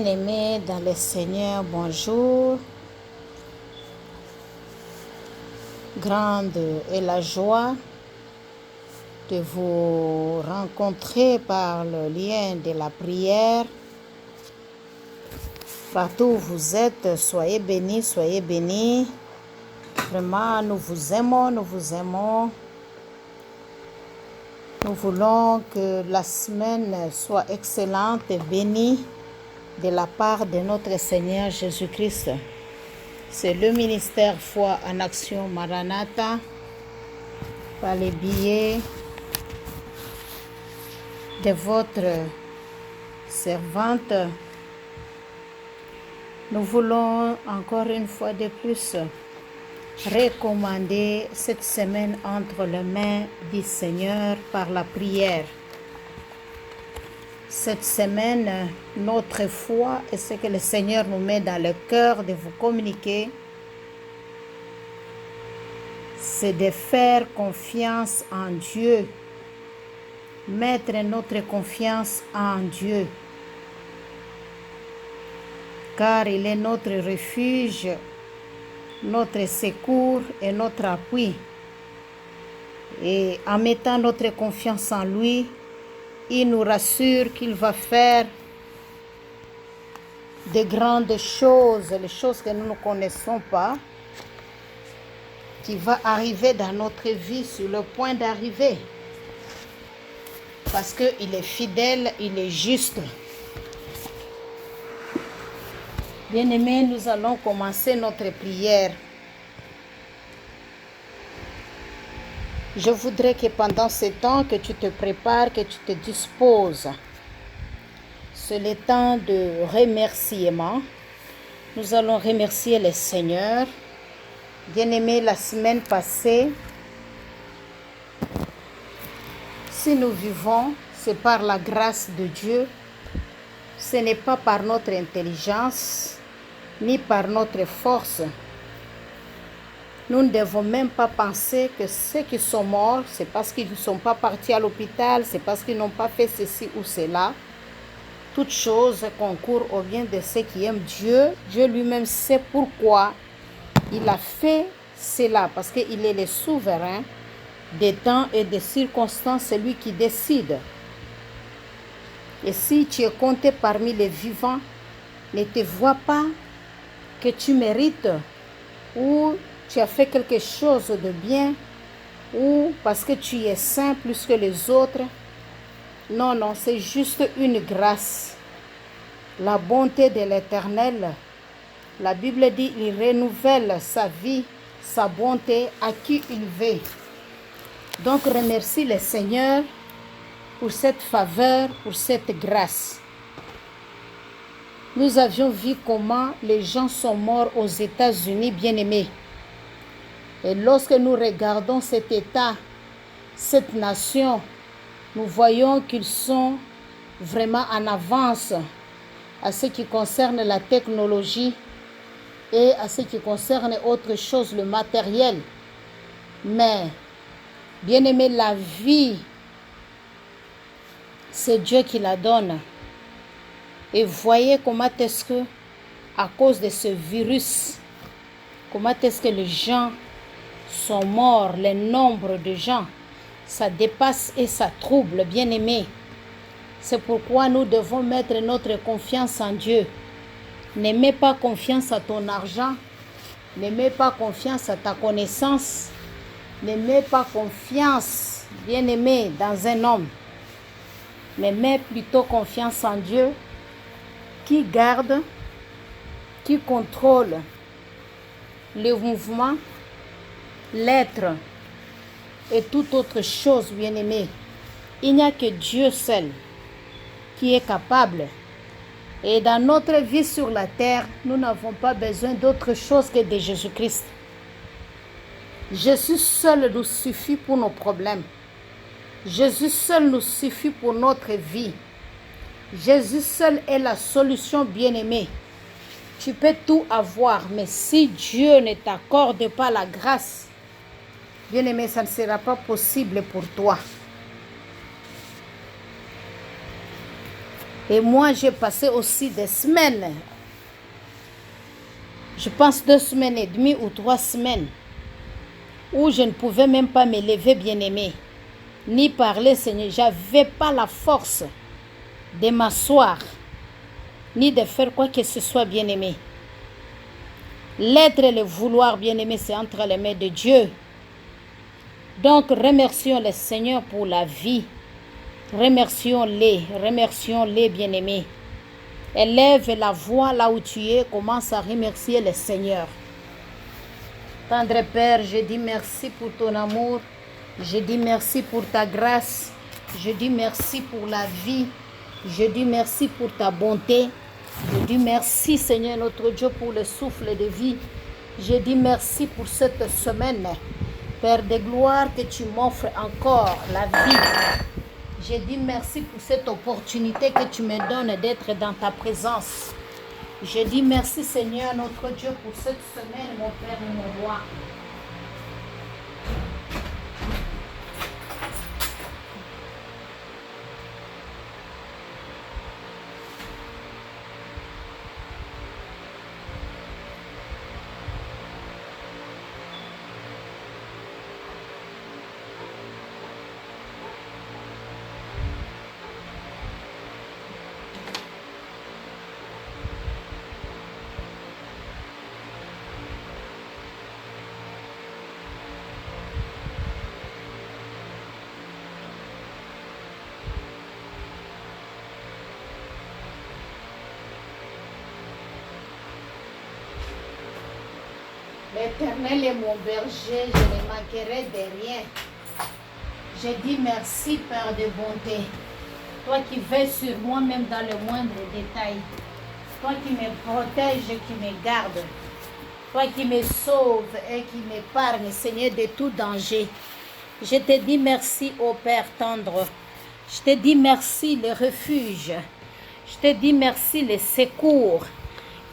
Bien-aimés dans le Seigneur, bonjour. Grande est la joie de vous rencontrer par le lien de la prière. Partout où vous êtes, soyez bénis, soyez bénis. Vraiment, nous vous aimons, nous vous aimons. Nous voulons que la semaine soit excellente et bénie de la part de notre Seigneur Jésus-Christ. C'est le ministère Foi en Action Maranatha par les billets de votre servante. Nous voulons encore une fois de plus recommander cette semaine entre les mains du Seigneur par la prière. Cette semaine, notre foi et ce que le Seigneur nous met dans le cœur de vous communiquer, c'est de faire confiance en Dieu, mettre notre confiance en Dieu, car il est notre refuge, notre secours et notre appui. Et en mettant notre confiance en lui, il nous rassure qu'il va faire de grandes choses, les choses que nous ne connaissons pas, qui va arriver dans notre vie sur le point d'arriver. Parce qu'il est fidèle, il est juste. Bien-aimés, nous allons commencer notre prière. Je voudrais que pendant ce temps que tu te prépares, que tu te disposes, c'est le temps de remerciement. Nous allons remercier le Seigneur. Bien-aimés, la semaine passée, si nous vivons, c'est par la grâce de Dieu. Ce n'est pas par notre intelligence, ni par notre force. Nous ne devons même pas penser que ceux qui sont morts, c'est parce qu'ils ne sont pas partis à l'hôpital, c'est parce qu'ils n'ont pas fait ceci ou cela. Toute chose concourt au bien de ceux qui aiment Dieu. Dieu lui-même sait pourquoi il a fait cela, parce qu'il est le souverain des temps et des circonstances, c'est lui qui décide. Et si tu es compté parmi les vivants, ne te vois pas que tu mérites ou tu as fait quelque chose de bien ou parce que tu es saint plus que les autres. Non, non, c'est juste une grâce. La bonté de l'Éternel. La Bible dit, il renouvelle sa vie, sa bonté à qui il veut. Donc, remercie le Seigneur pour cette faveur, pour cette grâce. Nous avions vu comment les gens sont morts aux États-Unis, bien-aimés. Et lorsque nous regardons cet État, cette nation, nous voyons qu'ils sont vraiment en avance à ce qui concerne la technologie et à ce qui concerne autre chose, le matériel. Mais, bien-aimés, la vie, c'est Dieu qui la donne. Et voyez comment est-ce que, à cause de ce virus, comment est-ce que les gens sont morts, le nombre de gens, ça dépasse et ça trouble, bien-aimés. C'est pourquoi nous devons mettre notre confiance en Dieu. Ne mets pas confiance à ton argent, ne mets pas confiance à ta connaissance, ne mets pas confiance, bien-aimé, dans un homme, mais mets plutôt confiance en Dieu qui garde, qui contrôle le mouvement, l'être et toute autre chose, bien-aimé. Il n'y a que Dieu seul qui est capable. Et dans notre vie sur la terre, nous n'avons pas besoin d'autre chose que de Jésus-Christ. Jésus seul nous suffit pour nos problèmes. Jésus seul nous suffit pour notre vie. Jésus seul est la solution, bien-aimée. Tu peux tout avoir, mais si Dieu ne t'accorde pas la grâce, bien-aimé, ça ne sera pas possible pour toi. Et moi, j'ai passé aussi des semaines, je pense 2 semaines et demie ou 3 semaines, où je ne pouvais même pas me lever, bien-aimé, ni parler, Seigneur. Je n'avais pas la force de m'asseoir, ni de faire quoi que ce soit, bien-aimé. L'être et le vouloir, bien-aimé, c'est entre les mains de Dieu. Donc, remercions le Seigneur pour la vie. Remercions-les, bien-aimés. Élève la voix là où tu es, commence à remercier le Seigneur. Tendre Père, je dis merci pour ton amour. Je dis merci pour ta grâce. Je dis merci pour la vie. Je dis merci pour ta bonté. Je dis merci, Seigneur notre Dieu, pour le souffle de vie. Je dis merci pour cette semaine, Père de gloire, que tu m'offres encore la vie. Je dis merci pour cette opportunité que tu me donnes d'être dans ta présence. Je dis merci, Seigneur notre Dieu, pour cette semaine, mon Père et mon roi. L'Éternel est mon berger, je ne manquerai de rien. Je dis merci, Père de bonté. Toi qui veilles sur moi, même dans le moindre détail. Toi qui me protèges et qui me gardes. Toi qui me sauves et qui m'épargne, Seigneur, de tout danger. Je te dis merci, ô Père tendre. Je te dis merci, le refuge. Je te dis merci, le secours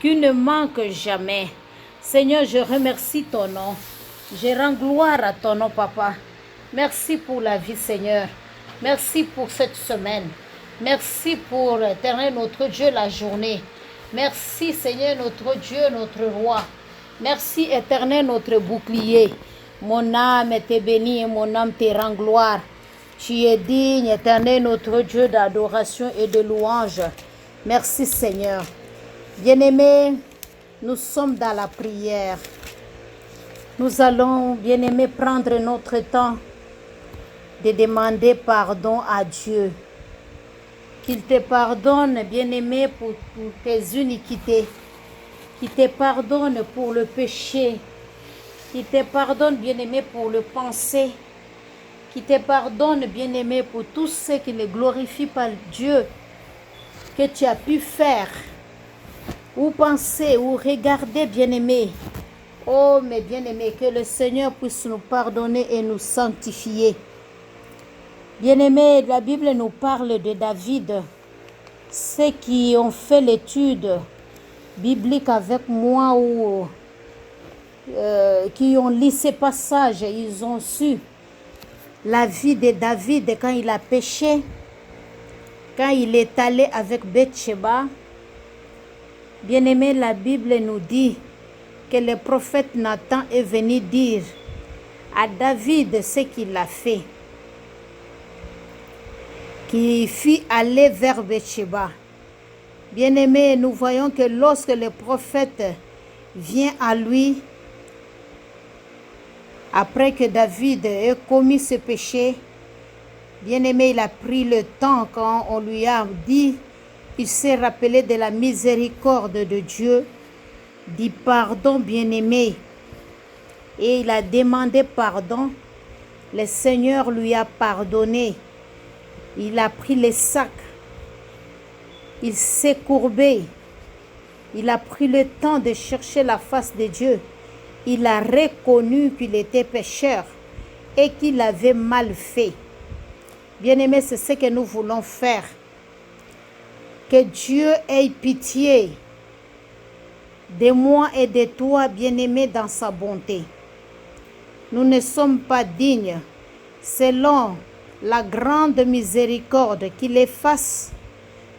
qui ne manque jamais. Seigneur, je remercie ton nom. Je rends gloire à ton nom, Papa. Merci pour la vie, Seigneur. Merci pour cette semaine. Merci pour, Éternel, notre Dieu, la journée. Merci, Seigneur, notre Dieu, notre roi. Merci, Éternel, notre bouclier. Mon âme te bénit et mon âme te rend gloire. Tu es digne, Éternel, notre Dieu, d'adoration et de louange. Merci, Seigneur. Bien-aimés, nous sommes dans la prière. Nous allons, bien-aimés, prendre notre temps de demander pardon à Dieu. Qu'il te pardonne, bien-aimé, pour tes iniquités. Qu'il te pardonne pour le péché. Qu'il te pardonne, bien-aimé, pour le penser. Qu'il te pardonne, bien-aimé, pour tout ce qui ne glorifie pas Dieu que tu as pu faire. Ou penser, ou regarder, bien-aimé. Oh, mes bien-aimés, que le Seigneur puisse nous pardonner et nous sanctifier. Bien-aimés, la Bible nous parle de David. Ceux qui ont fait l'étude biblique avec moi ou qui ont lu ces passages, ils ont su la vie de David quand il a péché, quand il est allé avec Bathsheba. Bien-aimé, la Bible nous dit que le prophète Nathan est venu dire à David ce qu'il a fait, qu'il fit aller vers Bathsheba. Bien-aimé, nous voyons que lorsque le prophète vient à lui, après que David ait commis ce péché, bien-aimé, il a pris le temps quand on lui a dit. Il s'est rappelé de la miséricorde de Dieu, du pardon, bien-aimé. Et il a demandé pardon. Le Seigneur lui a pardonné. Il a pris les sacs. Il s'est courbé. Il a pris le temps de chercher la face de Dieu. Il a reconnu qu'il était pécheur et qu'il avait mal fait. Bien-aimé, c'est ce que nous voulons faire. Que Dieu ait pitié de moi et de toi, bien-aimé, dans sa bonté. Nous ne sommes pas dignes, selon la grande miséricorde, qu'il efface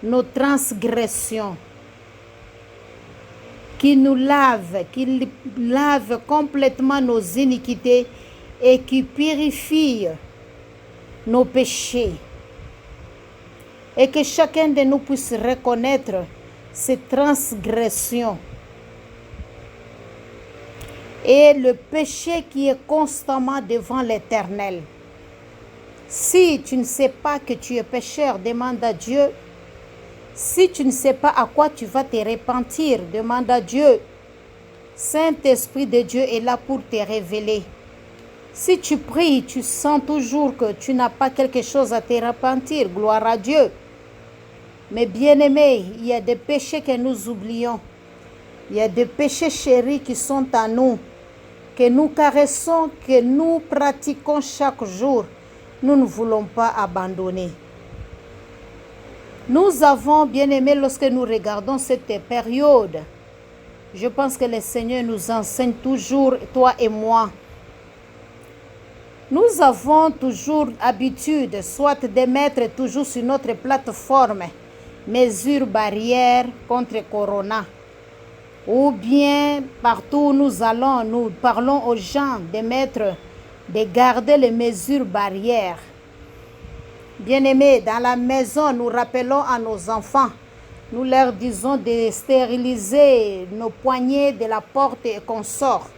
nos transgressions, qui nous lave, qui lave complètement nos iniquités et qui purifie nos péchés. Et que chacun de nous puisse reconnaître ses transgressions et le péché qui est constamment devant l'Éternel. Si tu ne sais pas que tu es pécheur, demande à Dieu. Si tu ne sais pas à quoi tu vas te repentir, demande à Dieu. Saint-Esprit de Dieu est là pour te révéler. Si tu pries, tu sens toujours que tu n'as pas quelque chose à te repentir, gloire à Dieu. Mais bien-aimés, il y a des péchés que nous oublions. Il y a des péchés chéris qui sont à nous, que nous caressons, que nous pratiquons chaque jour. Nous ne voulons pas abandonner. Nous avons, bien-aimés, lorsque nous regardons cette période, je pense que le Seigneur nous enseigne toujours, toi et moi. Nous avons toujours habitude, soit de mettre toujours sur notre plateforme mesures barrières contre Corona. Ou bien partout où nous allons, nous parlons aux gens de garder les mesures barrières. Bien-aimés, dans la maison, nous rappelons à nos enfants, nous leur disons de stériliser nos poignées de la porte et qu'on sort.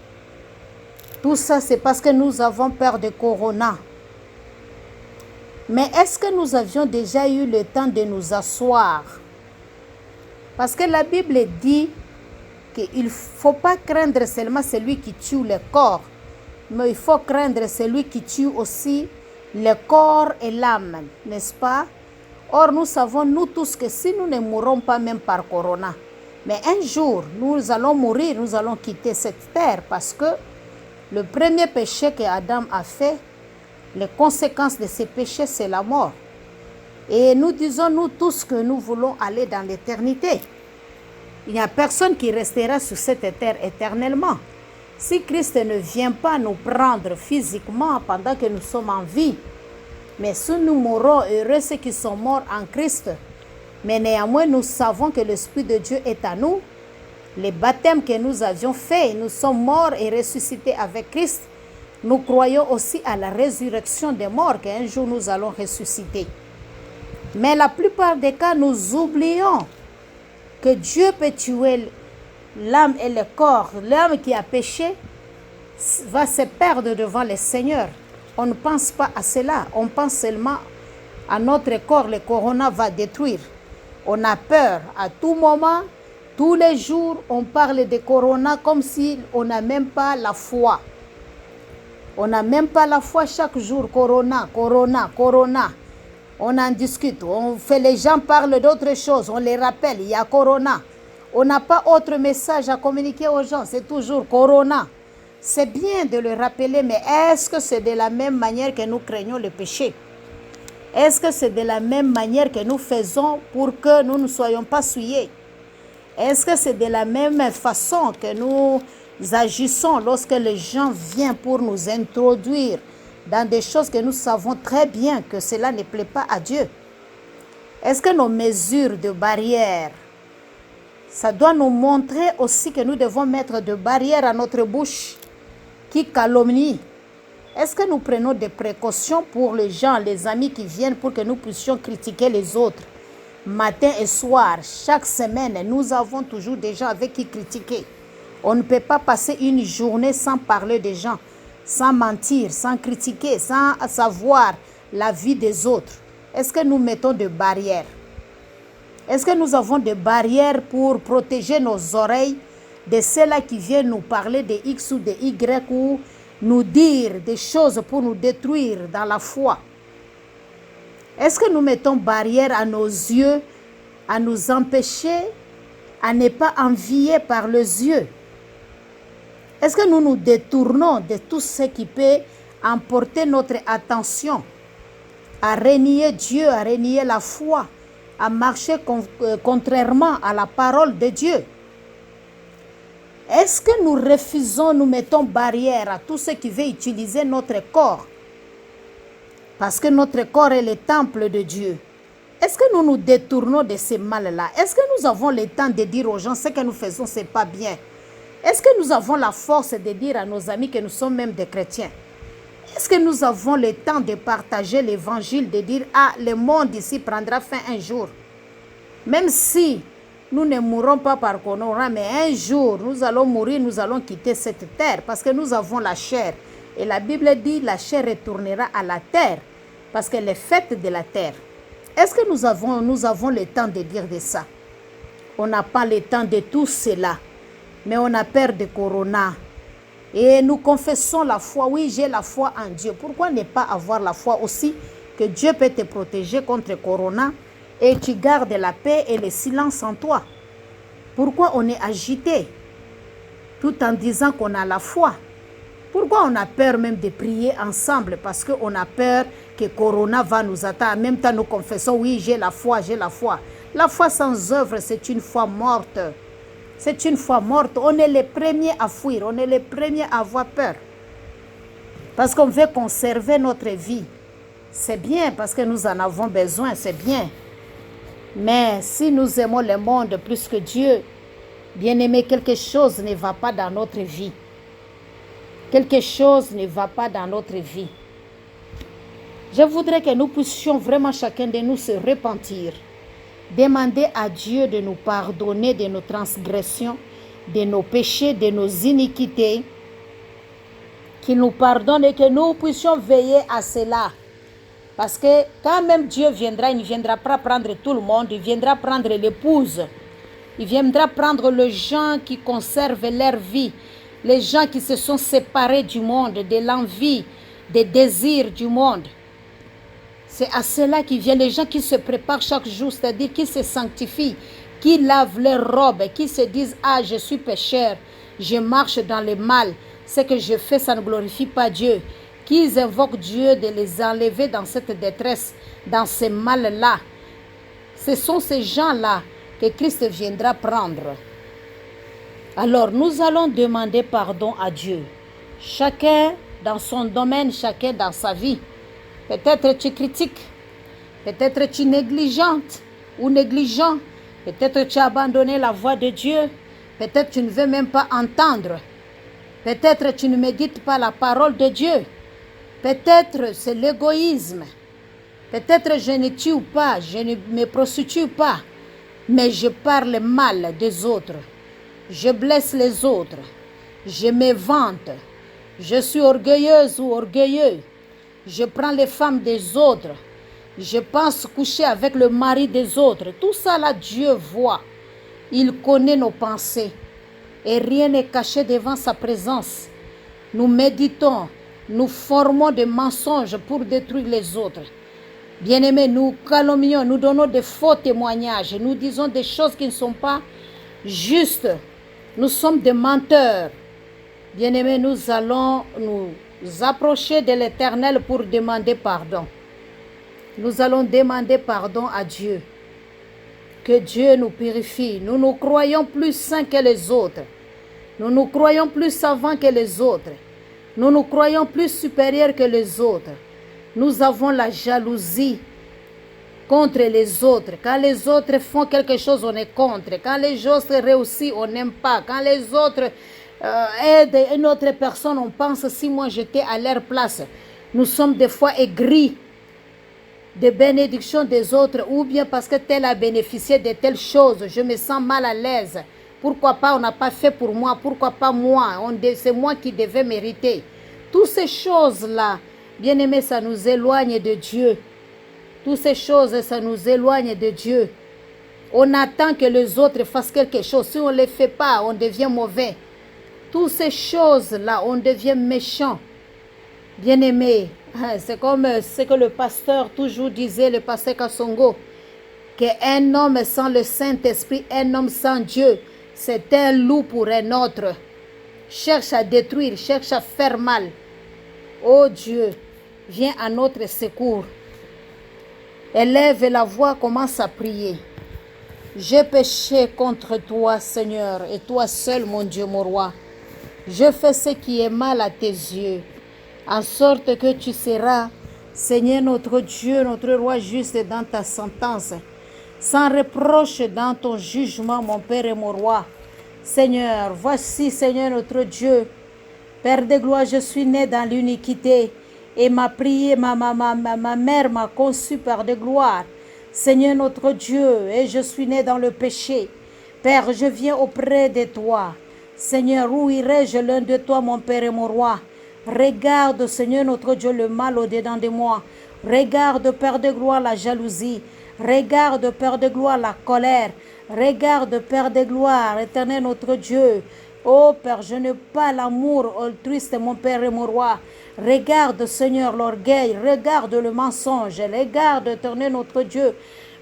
Tout ça, c'est parce que nous avons peur de Corona. Mais est-ce que nous avions déjà eu le temps de nous asseoir? Parce que la Bible dit qu'il ne faut pas craindre seulement celui qui tue le corps, mais il faut craindre celui qui tue aussi le corps et l'âme, n'est-ce pas? Or, nous savons, nous tous, que si nous ne mourrons pas même par Corona, mais un jour, nous allons mourir, nous allons quitter cette terre, parce que le premier péché que Adam a fait, les conséquences de ce péché, c'est la mort. Et nous disons, nous tous, que nous voulons aller dans l'éternité. Il n'y a personne qui restera sur cette terre éternellement. Si Christ ne vient pas nous prendre physiquement pendant que nous sommes en vie, mais si nous mourrons, heureux ceux qui sont morts en Christ. Mais néanmoins, nous savons que l'Esprit de Dieu est à nous. Les baptêmes que nous avions faits, nous sommes morts et ressuscités avec Christ. Nous croyons aussi à la résurrection des morts, qu'un jour nous allons ressusciter. Mais la plupart des cas, nous oublions que Dieu peut tuer l'âme et le corps. L'âme qui a péché va se perdre devant le Seigneur. On ne pense pas à cela. On pense seulement à notre corps. Le corona va détruire. On a peur à tout moment. Tous les jours, on parle de corona comme si on n'a même pas la foi. On n'a même pas la foi chaque jour. Corona, corona, corona. On en discute. Les gens parlent d'autres choses. On les rappelle. Il y a corona. On n'a pas autre message à communiquer aux gens. C'est toujours corona. C'est bien de le rappeler, mais est-ce que c'est de la même manière que nous craignons le péché? Est-ce que c'est de la même manière que nous faisons pour que nous ne soyons pas souillés? Est-ce que c'est de la même façon que nous agissons lorsque les gens viennent pour nous introduire dans des choses que nous savons très bien que cela ne plaît pas à Dieu? Est-ce que nos mesures de barrière, ça doit nous montrer aussi que nous devons mettre des barrières à notre bouche qui calomnient? Est-ce que nous prenons des précautions pour les gens, les amis qui viennent pour que nous puissions critiquer les autres? Matin et soir, chaque semaine, nous avons toujours des gens avec qui critiquer. On ne peut pas passer une journée sans parler des gens, sans mentir, sans critiquer, sans savoir la vie des autres. Est-ce que nous mettons des barrières? Est-ce que nous avons des barrières pour protéger nos oreilles de ceux-là qui viennent nous parler de X ou de Y ou nous dire des choses pour nous détruire dans la foi? Est-ce que nous mettons barrière à nos yeux, à nous empêcher à ne pas envier par les yeux? Est-ce que nous nous détournons de tout ce qui peut emporter notre attention à renier Dieu, à renier la foi, à marcher contrairement à la parole de Dieu? Est-ce que nous refusons, nous mettons barrière à tout ce qui veut utiliser notre corps? Parce que notre corps est le temple de Dieu. Est-ce que nous nous détournons de ces mal-là? Est-ce que nous avons le temps de dire aux gens ce que nous faisons, ce n'est pas bien? Est-ce que nous avons la force de dire à nos amis que nous sommes même des chrétiens? Est-ce que nous avons le temps de partager l'évangile, de dire, ah, le monde ici prendra fin un jour? Même si nous ne mourrons pas par corona, mais un jour, nous allons mourir, nous allons quitter cette terre parce que nous avons la chair. Et la Bible dit, la chair retournera à la terre parce qu'elle est faite de la terre. Est-ce que nous avons le temps de dire de ça? On n'a pas le temps de tout cela, mais on a peur de corona. Et nous confessons la foi. Oui, j'ai la foi en Dieu. Pourquoi ne pas avoir la foi aussi que Dieu peut te protéger contre corona et tu gardes la paix et le silence en toi? Pourquoi on est agité tout en disant qu'on a la foi? Pourquoi on a peur même de prier ensemble? Parce qu'on a peur que corona va nous atteindre. En même temps, nous confessons, oui, j'ai la foi, j'ai la foi. La foi sans œuvre, c'est une foi morte. C'est une foi morte. On est les premiers à fuir, on est les premiers à avoir peur. Parce qu'on veut conserver notre vie. C'est bien parce que nous en avons besoin, c'est bien. Mais si nous aimons le monde plus que Dieu, bien-aimé, quelque chose ne va pas dans notre vie. Quelque chose ne va pas dans notre vie. Je voudrais que nous puissions vraiment chacun de nous se repentir. Demander à Dieu de nous pardonner de nos transgressions, de nos péchés, de nos iniquités. Qu'il nous pardonne et que nous puissions veiller à cela. Parce que quand même Dieu viendra, il ne viendra pas prendre tout le monde, il viendra prendre l'épouse. Il viendra prendre les gens qui conservent leur vie. Les gens qui se sont séparés du monde, de l'envie, des désirs du monde. C'est à cela qui vient, les gens qui se préparent chaque jour, c'est-à-dire qui se sanctifient, qui lavent leurs robes, qui se disent, ah, je suis pécheur, je marche dans le mal, ce que je fais, ça ne glorifie pas Dieu. Qui invoquent Dieu de les enlever dans cette détresse, dans ce mal-là. Ce sont ces gens-là que Christ viendra prendre. Alors, nous allons demander pardon à Dieu. Chacun dans son domaine, chacun dans sa vie. Peut-être tu critiques, peut-être tu es négligente ou négligent, peut-être tu as abandonné la voix de Dieu, peut-être tu ne veux même pas entendre, peut-être tu ne médites pas la parole de Dieu, peut-être c'est l'égoïsme, peut-être je ne tue pas, je ne me prostitue pas, mais je parle mal des autres, je blesse les autres, je me vante, je suis orgueilleuse ou orgueilleux. Je prends les femmes des autres. Je pense coucher avec le mari des autres. Tout ça là, Dieu voit. Il connaît nos pensées. Et rien n'est caché devant sa présence. Nous méditons. Nous formons des mensonges pour détruire les autres. Bien-aimés, nous calomnions. Nous donnons de faux témoignages. Nous disons des choses qui ne sont pas justes. Nous sommes des menteurs. Bien-aimés, nous allons nous approcher de l'Éternel pour demander pardon. Nous allons demander pardon à Dieu. Que Dieu nous purifie. Nous nous croyons plus saints que les autres. Nous nous croyons plus savants que les autres. Nous nous croyons plus supérieurs que les autres. Nous avons la jalousie contre les autres. Quand les autres font quelque chose, on est contre. Quand les autres réussissent, on n'aime pas. Quand les autres aident une autre personne, on pense si moi j'étais à leur place. Nous sommes des fois aigris des bénédictions des autres ou bien parce que tel a bénéficié de telle chose, je me sens mal à l'aise. Pourquoi pas on n'a pas fait pour moi? Pourquoi pas moi? C'est moi qui devais mériter. Toutes ces choses-là, bien aimé, ça nous éloigne de Dieu. Toutes ces choses, ça nous éloigne de Dieu. On attend que les autres fassent quelque chose. Si on ne les fait pas, on devient mauvais. Toutes ces choses-là, on devient méchant. Bien-aimé, c'est comme ce que le pasteur toujours disait, le pasteur Kassongo, qu'un homme sans le Saint-Esprit, un homme sans Dieu, c'est un loup pour un autre. Cherche à détruire, cherche à faire mal. Oh Dieu, viens à notre secours. Élève la voix, commence à prier. J'ai péché contre toi, Seigneur, et toi seul, mon Dieu, mon roi. Je fais ce qui est mal à tes yeux, en sorte que tu seras Seigneur notre Dieu, notre roi juste dans ta sentence, sans reproche dans ton jugement, mon Père et mon roi. Seigneur, voici, Seigneur notre Dieu, Père de gloire, je suis né dans l'iniquité et ma mère m'a conçu, Père de gloire. Seigneur notre Dieu, et je suis né dans le péché. Père, je viens auprès de toi. Seigneur, où irai-je loin de toi, mon Père et mon roi? Regarde, Seigneur notre Dieu, le mal au-dedans de moi. Regarde, Père de gloire, la jalousie. Regarde, Père de gloire, la colère. Regarde, Père de gloire, éternel notre Dieu. Oh Père, je n'ai pas l'amour altruiste, mon Père et mon roi. Regarde, Seigneur, l'orgueil. Regarde le mensonge. Regarde, éternel notre Dieu.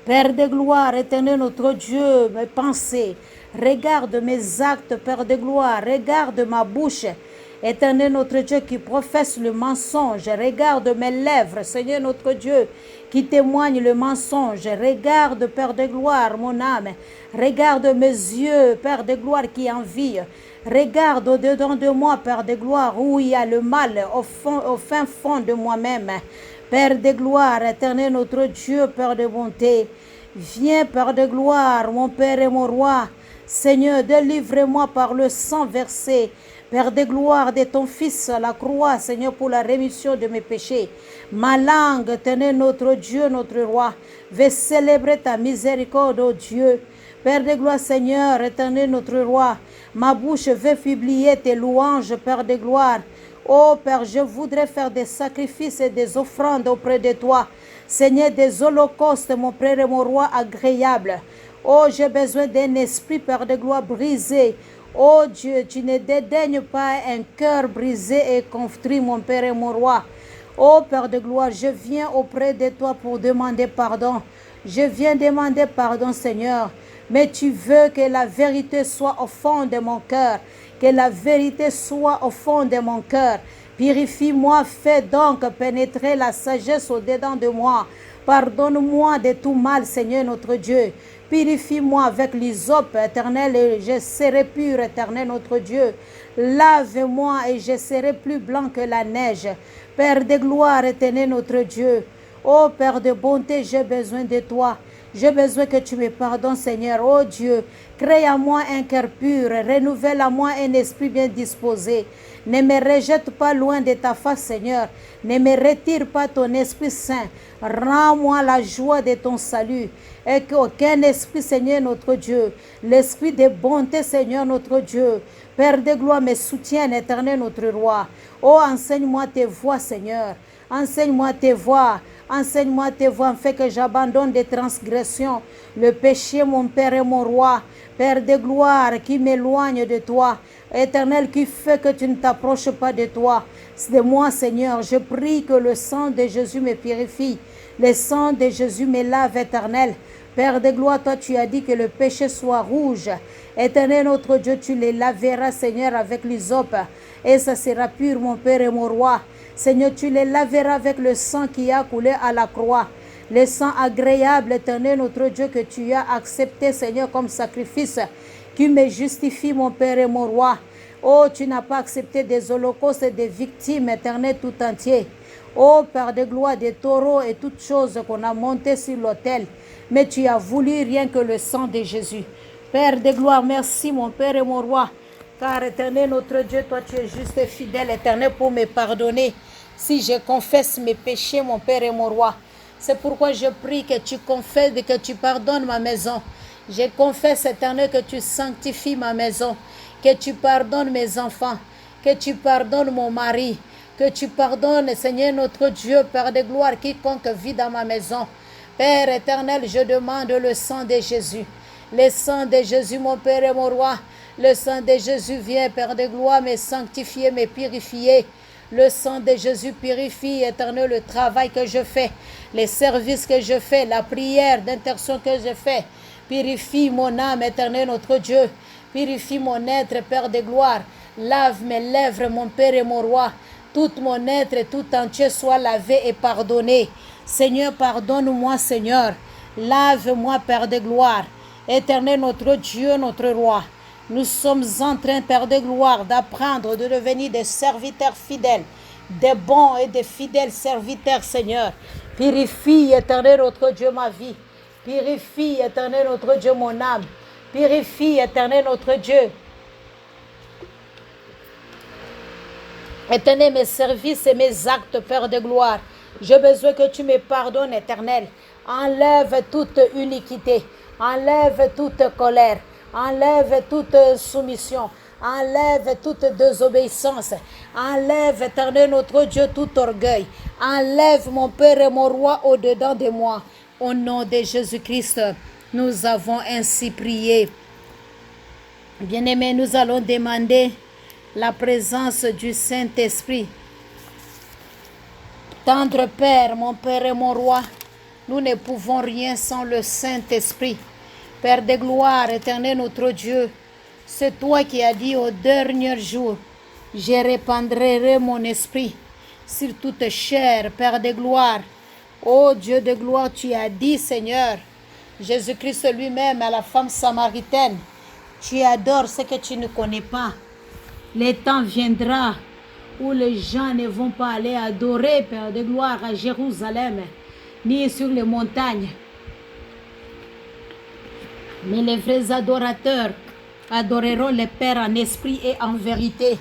Père de gloire, éternel notre Dieu, mes pensées. Regarde mes actes, Père de gloire. Regarde ma bouche. Éternel notre Dieu qui professe le mensonge, regarde mes lèvres, Seigneur notre Dieu, qui témoigne le mensonge. Regarde, Père de gloire, mon âme. Regarde mes yeux, Père de gloire, qui envie. Regarde au-dedans de moi, Père de gloire, où il y a le mal, au fin fond de moi-même. Père de gloire, éternel notre Dieu, Père de bonté. Viens, Père de gloire, mon Père et mon roi. Seigneur, délivre-moi par le sang versé. Père de gloire de ton Fils à la croix, Seigneur, pour la rémission de mes péchés. Ma langue, éternel notre Dieu, notre roi, veut célébrer ta miséricorde, ô Dieu. Père de gloire, Seigneur, éternel notre roi, ma bouche veut publier tes louanges, Père de gloire. Oh Père, je voudrais faire des sacrifices et des offrandes auprès de toi. Seigneur, des holocaustes, mon Père et mon roi agréable. Oh, j'ai besoin d'un esprit, Père de gloire, brisé. Oh Dieu, tu ne dédaignes pas un cœur brisé et contrit, mon Père et mon roi. Oh Père de gloire, je viens auprès de toi pour demander pardon. Je viens demander pardon, Seigneur. Mais tu veux que la vérité soit au fond de mon cœur. Que la vérité soit au fond de mon cœur. Purifie-moi, fais donc pénétrer la sagesse au-dedans de moi. Pardonne-moi de tout mal, Seigneur notre Dieu. Purifie-moi avec l'hysope, éternel, et je serai pur, éternel notre Dieu. Lave-moi et je serai plus blanc que la neige. Père de gloire, éternel notre Dieu. Oh Père de bonté, j'ai besoin de toi. J'ai besoin que tu me pardonnes, Seigneur. Oh Dieu, crée à moi un cœur pur, renouvelle à moi un esprit bien disposé. Ne me rejette pas loin de ta face, Seigneur. Ne me retire pas ton Esprit Saint. Rends-moi la joie de ton salut. Et qu'aucun esprit, Seigneur notre Dieu, l'esprit de bonté, Seigneur notre Dieu, Père de gloire, me soutienne, éternel notre roi. Oh, enseigne-moi tes voies, Seigneur. Enseigne-moi tes voies. Enseigne-moi tes voies, afin que j'abandonne des transgressions, le péché, mon Père et mon roi. Père de gloire, qui m'éloigne de toi. Éternel, qui fait que tu ne t'approches pas de toi. C'est de moi, Seigneur. Je prie que le sang de Jésus me purifie. Le sang de Jésus me lave, éternel. Père de gloire, toi, tu as dit que le péché soit rouge. Éternel, notre Dieu, tu les laveras, Seigneur, avec l'hysope. Et ça sera pur, mon Père et mon roi. Seigneur, tu les laveras avec le sang qui a coulé à la croix. Le sang agréable, éternel, notre Dieu, que tu as accepté, Seigneur, comme sacrifice, qui me justifie, mon Père et mon roi. Oh, tu n'as pas accepté des holocaustes et des victimes, éternel, tout entier. Oh, Père de gloire, des taureaux et toutes choses qu'on a montées sur l'autel. Mais tu as voulu rien que le sang de Jésus. Père de gloire, merci, mon Père et mon roi. Car, éternel, notre Dieu, toi, tu es juste et fidèle, éternel, pour me pardonner. Si je confesse mes péchés, mon Père et mon roi. C'est pourquoi je prie que tu confesses et que tu pardonnes ma maison. Je confesse, éternel, que tu sanctifies ma maison. Que tu pardonnes mes enfants. Que tu pardonnes mon mari. Que tu pardonnes, Seigneur, notre Dieu, Père de gloire, quiconque vit dans ma maison. Père éternel, je demande le sang de Jésus. Le sang de Jésus, mon Père et mon roi. Le sang de Jésus vient, Père de gloire, me sanctifier, me purifier. Le sang de Jésus purifie, éternel, le travail que je fais, les services que je fais, la prière d'intercession que je fais. Purifie mon âme, éternel, notre Dieu. Purifie mon être, Père de gloire. Lave mes lèvres, mon Père et mon roi. Tout mon être, tout entier soit lavé et pardonné. Seigneur, pardonne-moi, Seigneur. Lave-moi, Père de gloire. Éternel, notre Dieu, notre roi. Nous sommes en train, Père de gloire, d'apprendre de devenir des serviteurs fidèles, des bons et des fidèles serviteurs, Seigneur. Purifie, Éternel notre Dieu, ma vie. Purifie, Éternel notre Dieu, mon âme. Purifie, Éternel notre Dieu. Éternel, mes services et mes actes, Père de gloire. J'ai besoin que tu me pardonnes, Éternel. Enlève toute iniquité. Enlève toute colère. Enlève toute soumission. Enlève toute désobéissance. Enlève, Éternel notre Dieu, tout orgueil. Enlève, mon Père et mon Roi, au-dedans de moi. Au nom de Jésus-Christ, nous avons ainsi prié. Bien-aimés, nous allons demander la présence du Saint-Esprit. Tendre Père, mon Père et mon Roi, nous ne pouvons rien sans le Saint-Esprit. Père de gloire, Éternel notre Dieu, c'est toi qui as dit au dernier jour, je répandrai mon esprit sur toute chair, Père de gloire. Ô Dieu de gloire, tu as dit, Seigneur, Jésus-Christ lui-même à la femme samaritaine, tu adores ce que tu ne connais pas. Le temps viendra où les gens ne vont pas aller adorer, Père de gloire, à Jérusalem, ni sur les montagnes. Mais les vrais adorateurs adoreront le Père en esprit et en vérité.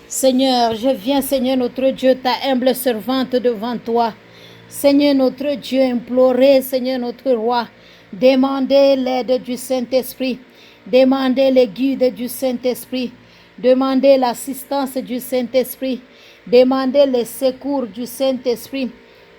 Seigneur, je viens, Seigneur notre Dieu, ta humble servante devant toi. Seigneur notre Dieu, implorer, Seigneur notre Roi, demander l'aide du Saint-Esprit, demander le guide du Saint-Esprit, demander l'assistance du Saint-Esprit, demander le secours du Saint-Esprit,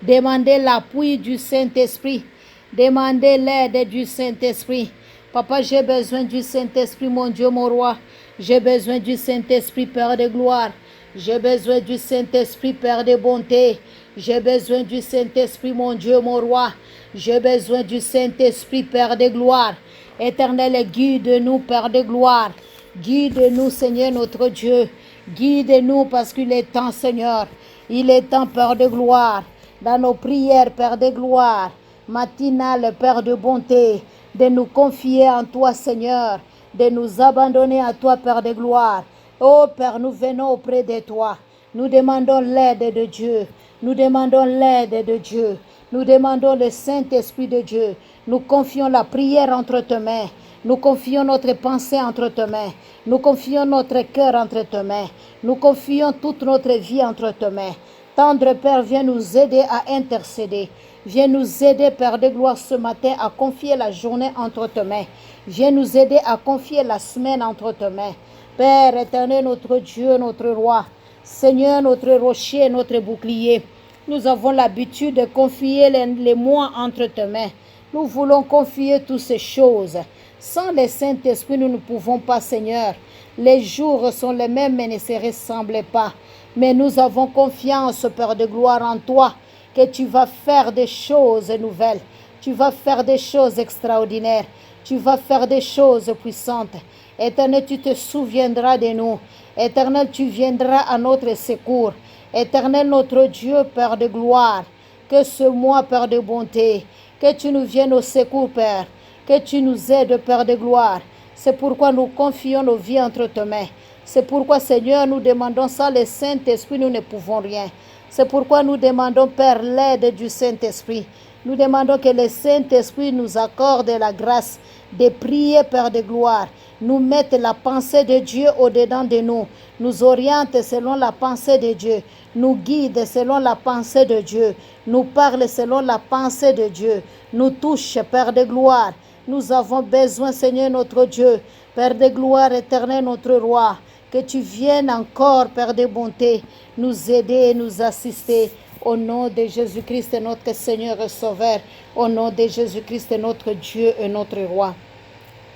demander l'appui du Saint-Esprit, demander l'aide du Saint-Esprit. Papa, j'ai besoin du Saint-Esprit, mon Dieu, mon Roi. J'ai besoin du Saint-Esprit, Père de gloire. J'ai besoin du Saint-Esprit, Père de bonté. J'ai besoin du Saint-Esprit, mon Dieu, mon Roi. J'ai besoin du Saint-Esprit, Père de gloire. Éternel, guide-nous, Père de gloire. Guide-nous, Seigneur notre Dieu. Guide-nous parce qu'il est temps, Seigneur. Il est temps, Père de gloire. Dans nos prières, Père de gloire, matinales, Père de bonté, de nous confier en toi, Seigneur, de nous abandonner à toi, Père de gloire. Oh Père, nous venons auprès de toi. Nous demandons l'aide de Dieu. Nous demandons l'aide de Dieu. Nous demandons le Saint-Esprit de Dieu. Nous confions la prière entre tes mains. Nous confions notre pensée entre tes mains. Nous confions notre cœur entre tes mains. Nous confions toute notre vie entre tes mains. Tendre Père, viens nous aider à intercéder. Viens nous aider, Père de gloire, ce matin à confier la journée entre tes mains. Viens nous aider à confier la semaine entre tes mains. Père éternel, notre Dieu, notre Roi, Seigneur, notre rocher, notre bouclier, nous avons l'habitude de confier les mois entre tes mains. Nous voulons confier toutes ces choses. Sans le Saint-Esprit, nous ne pouvons pas, Seigneur. Les jours sont les mêmes, mais ne se ressemblent pas. Mais nous avons confiance, Père de gloire, en toi, que tu vas faire des choses nouvelles. Tu vas faire des choses extraordinaires. Tu vas faire des choses puissantes. Éternel, tu te souviendras de nous. Éternel, tu viendras à notre secours. Éternel, notre Dieu, Père de gloire, que ce mois, Père de bonté, que tu nous viennes au secours, Père, que tu nous aides, Père de gloire. C'est pourquoi nous confions nos vies entre tes mains. C'est pourquoi, Seigneur, nous demandons sans le Saint-Esprit, nous ne pouvons rien. C'est pourquoi nous demandons, Père, l'aide du Saint-Esprit. Nous demandons que le Saint-Esprit nous accorde la grâce de prier, Père de gloire. Nous mette la pensée de Dieu au-dedans de nous. Nous oriente selon la pensée de Dieu. Nous guide selon la pensée de Dieu. Nous parle selon la pensée de Dieu. Nous touche, Père de gloire. Nous avons besoin, Seigneur notre Dieu, Père de gloire éternel, notre Roi, que tu viennes encore, Père de bonté, nous aider et nous assister. Au nom de Jésus-Christ, notre Seigneur et Sauveur. Au nom de Jésus-Christ, notre Dieu et notre Roi.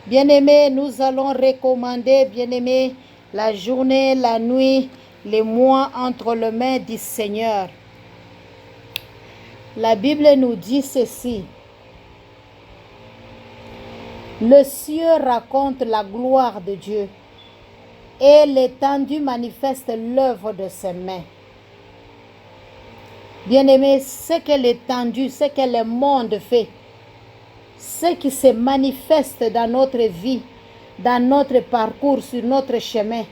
Bien-aimés, nous allons recommander, bien-aimés, la journée, la nuit, les mois entre les mains du Seigneur. La Bible nous dit ceci. Le ciel raconte la gloire de Dieu et l'étendue manifeste l'œuvre de ses mains. Bien-aimés, ce que l'étendue, ce que le monde fait, ce qui se manifeste dans notre vie, dans notre parcours, sur notre chemin,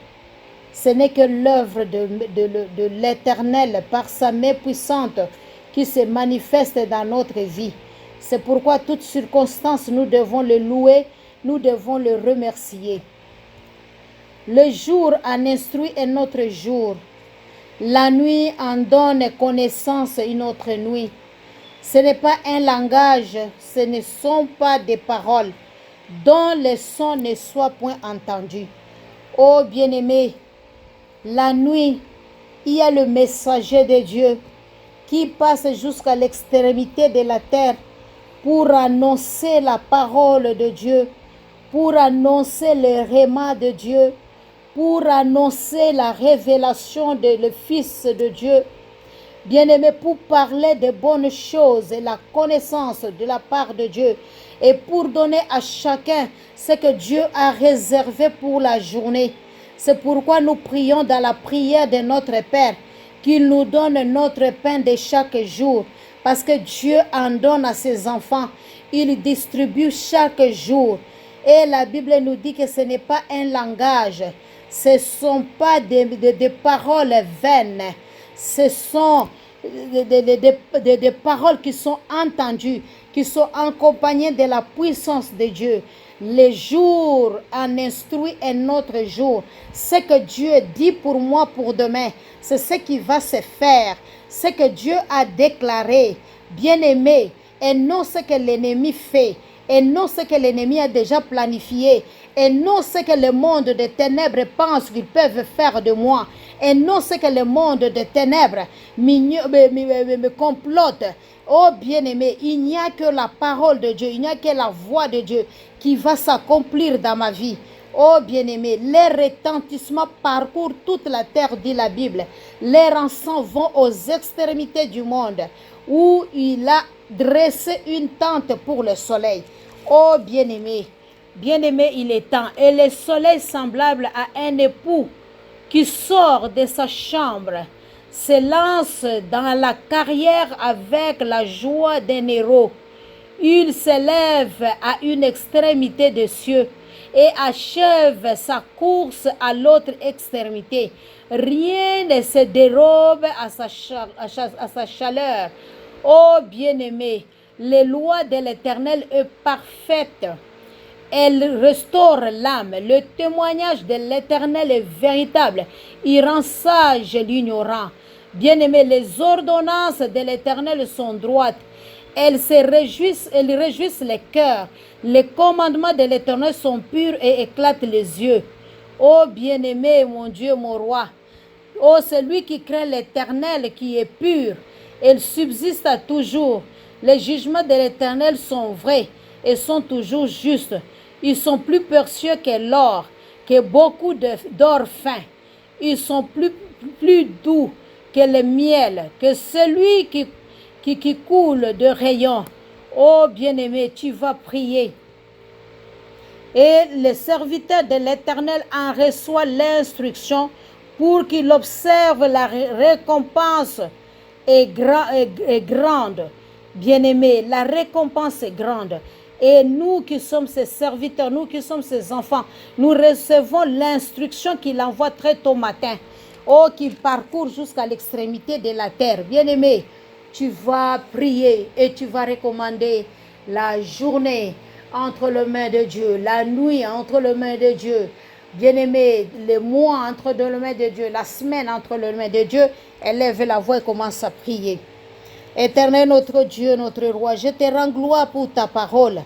Ce n'est que l'œuvre de l'Éternel par sa main puissante qui se manifeste dans notre vie. C'est pourquoi, toutes circonstances, nous devons le louer, nous devons le remercier. Le jour en instruit un autre jour. La nuit en donne connaissance une autre nuit. Ce n'est pas un langage, ce ne sont pas des paroles, dont le son ne soit point entendu. Ô bien-aimé, la nuit, il y a le messager de Dieu qui passe jusqu'à l'extrémité de la terre pour annoncer la parole de Dieu, pour annoncer le réma de Dieu, pour annoncer la révélation de le Fils de Dieu. Bien-aimé, pour parler de bonnes choses et la connaissance de la part de Dieu et pour donner à chacun ce que Dieu a réservé pour la journée. C'est pourquoi nous prions dans la prière de notre Père qu'il nous donne notre pain de chaque jour. Parce que Dieu en donne à ses enfants. Il distribue chaque jour. Et la Bible nous dit que ce n'est pas un langage. Ce ne sont pas des paroles vaines. Ce sont des paroles qui sont entendues, qui sont accompagnées de la puissance de Dieu. Les jours en instruit un autre jour. Ce que Dieu dit pour moi pour demain, c'est ce qui va se faire. Ce que Dieu a déclaré, bien-aimé, et non ce que l'ennemi fait, et non ce que l'ennemi a déjà planifié, et non ce que le monde des ténèbres pense qu'ils peuvent faire de moi, et non ce que le monde des ténèbres me complote. Oh bien-aimé, il n'y a que la parole de Dieu, il n'y a que la voix de Dieu qui va s'accomplir dans ma vie. Oh bien-aimé, les retentissements parcourent toute la terre, dit la Bible. Les rançons vont aux extrémités du monde, où il a dressé une tente pour le soleil. Oh bien-aimé, bien-aimé, il est temps. Et le soleil semblable à un époux qui sort de sa chambre, se lance dans la carrière avec la joie d'un héros. Il s'élève à une extrémité des cieux et achève sa course à l'autre extrémité. Rien ne se dérobe à sa chaleur. Ô bien-aimé, les lois de l'Éternel est parfaite. Elle restaure l'âme. Le témoignage de l'Éternel est véritable. Il rend sage l'ignorant. Bien-aimé, les ordonnances de l'Éternel sont droites. Elles réjouissent les cœurs. Les commandements de l'Éternel sont purs et éclatent les yeux. Ô bien-aimé, mon Dieu, mon roi. Ô celui qui craint l'Éternel, qui est pur, il subsiste à toujours. Les jugements de l'Éternel sont vrais et sont toujours justes. Ils sont plus précieux que l'or, que beaucoup d'or fin. Ils sont plus doux que le miel, que celui qui coule de rayons. Oh bien-aimé, tu vas prier. Et le serviteur de l'Éternel en reçoit l'instruction pour qu'il observe la récompense est grande. Bien-aimé, la récompense est grande. Et nous qui sommes ses serviteurs, nous qui sommes ses enfants, nous recevons l'instruction qu'il envoie très tôt matin. Oh, qu'il parcourt jusqu'à l'extrémité de la terre. Bien-aimé, tu vas prier et tu vas recommander la journée entre les mains de Dieu, la nuit entre les mains de Dieu. Bien-aimé, les mois entre les mains de Dieu, la semaine entre les mains de Dieu. Élève la voix et commence à prier. Éternel notre Dieu, notre roi, je te rends gloire pour ta parole.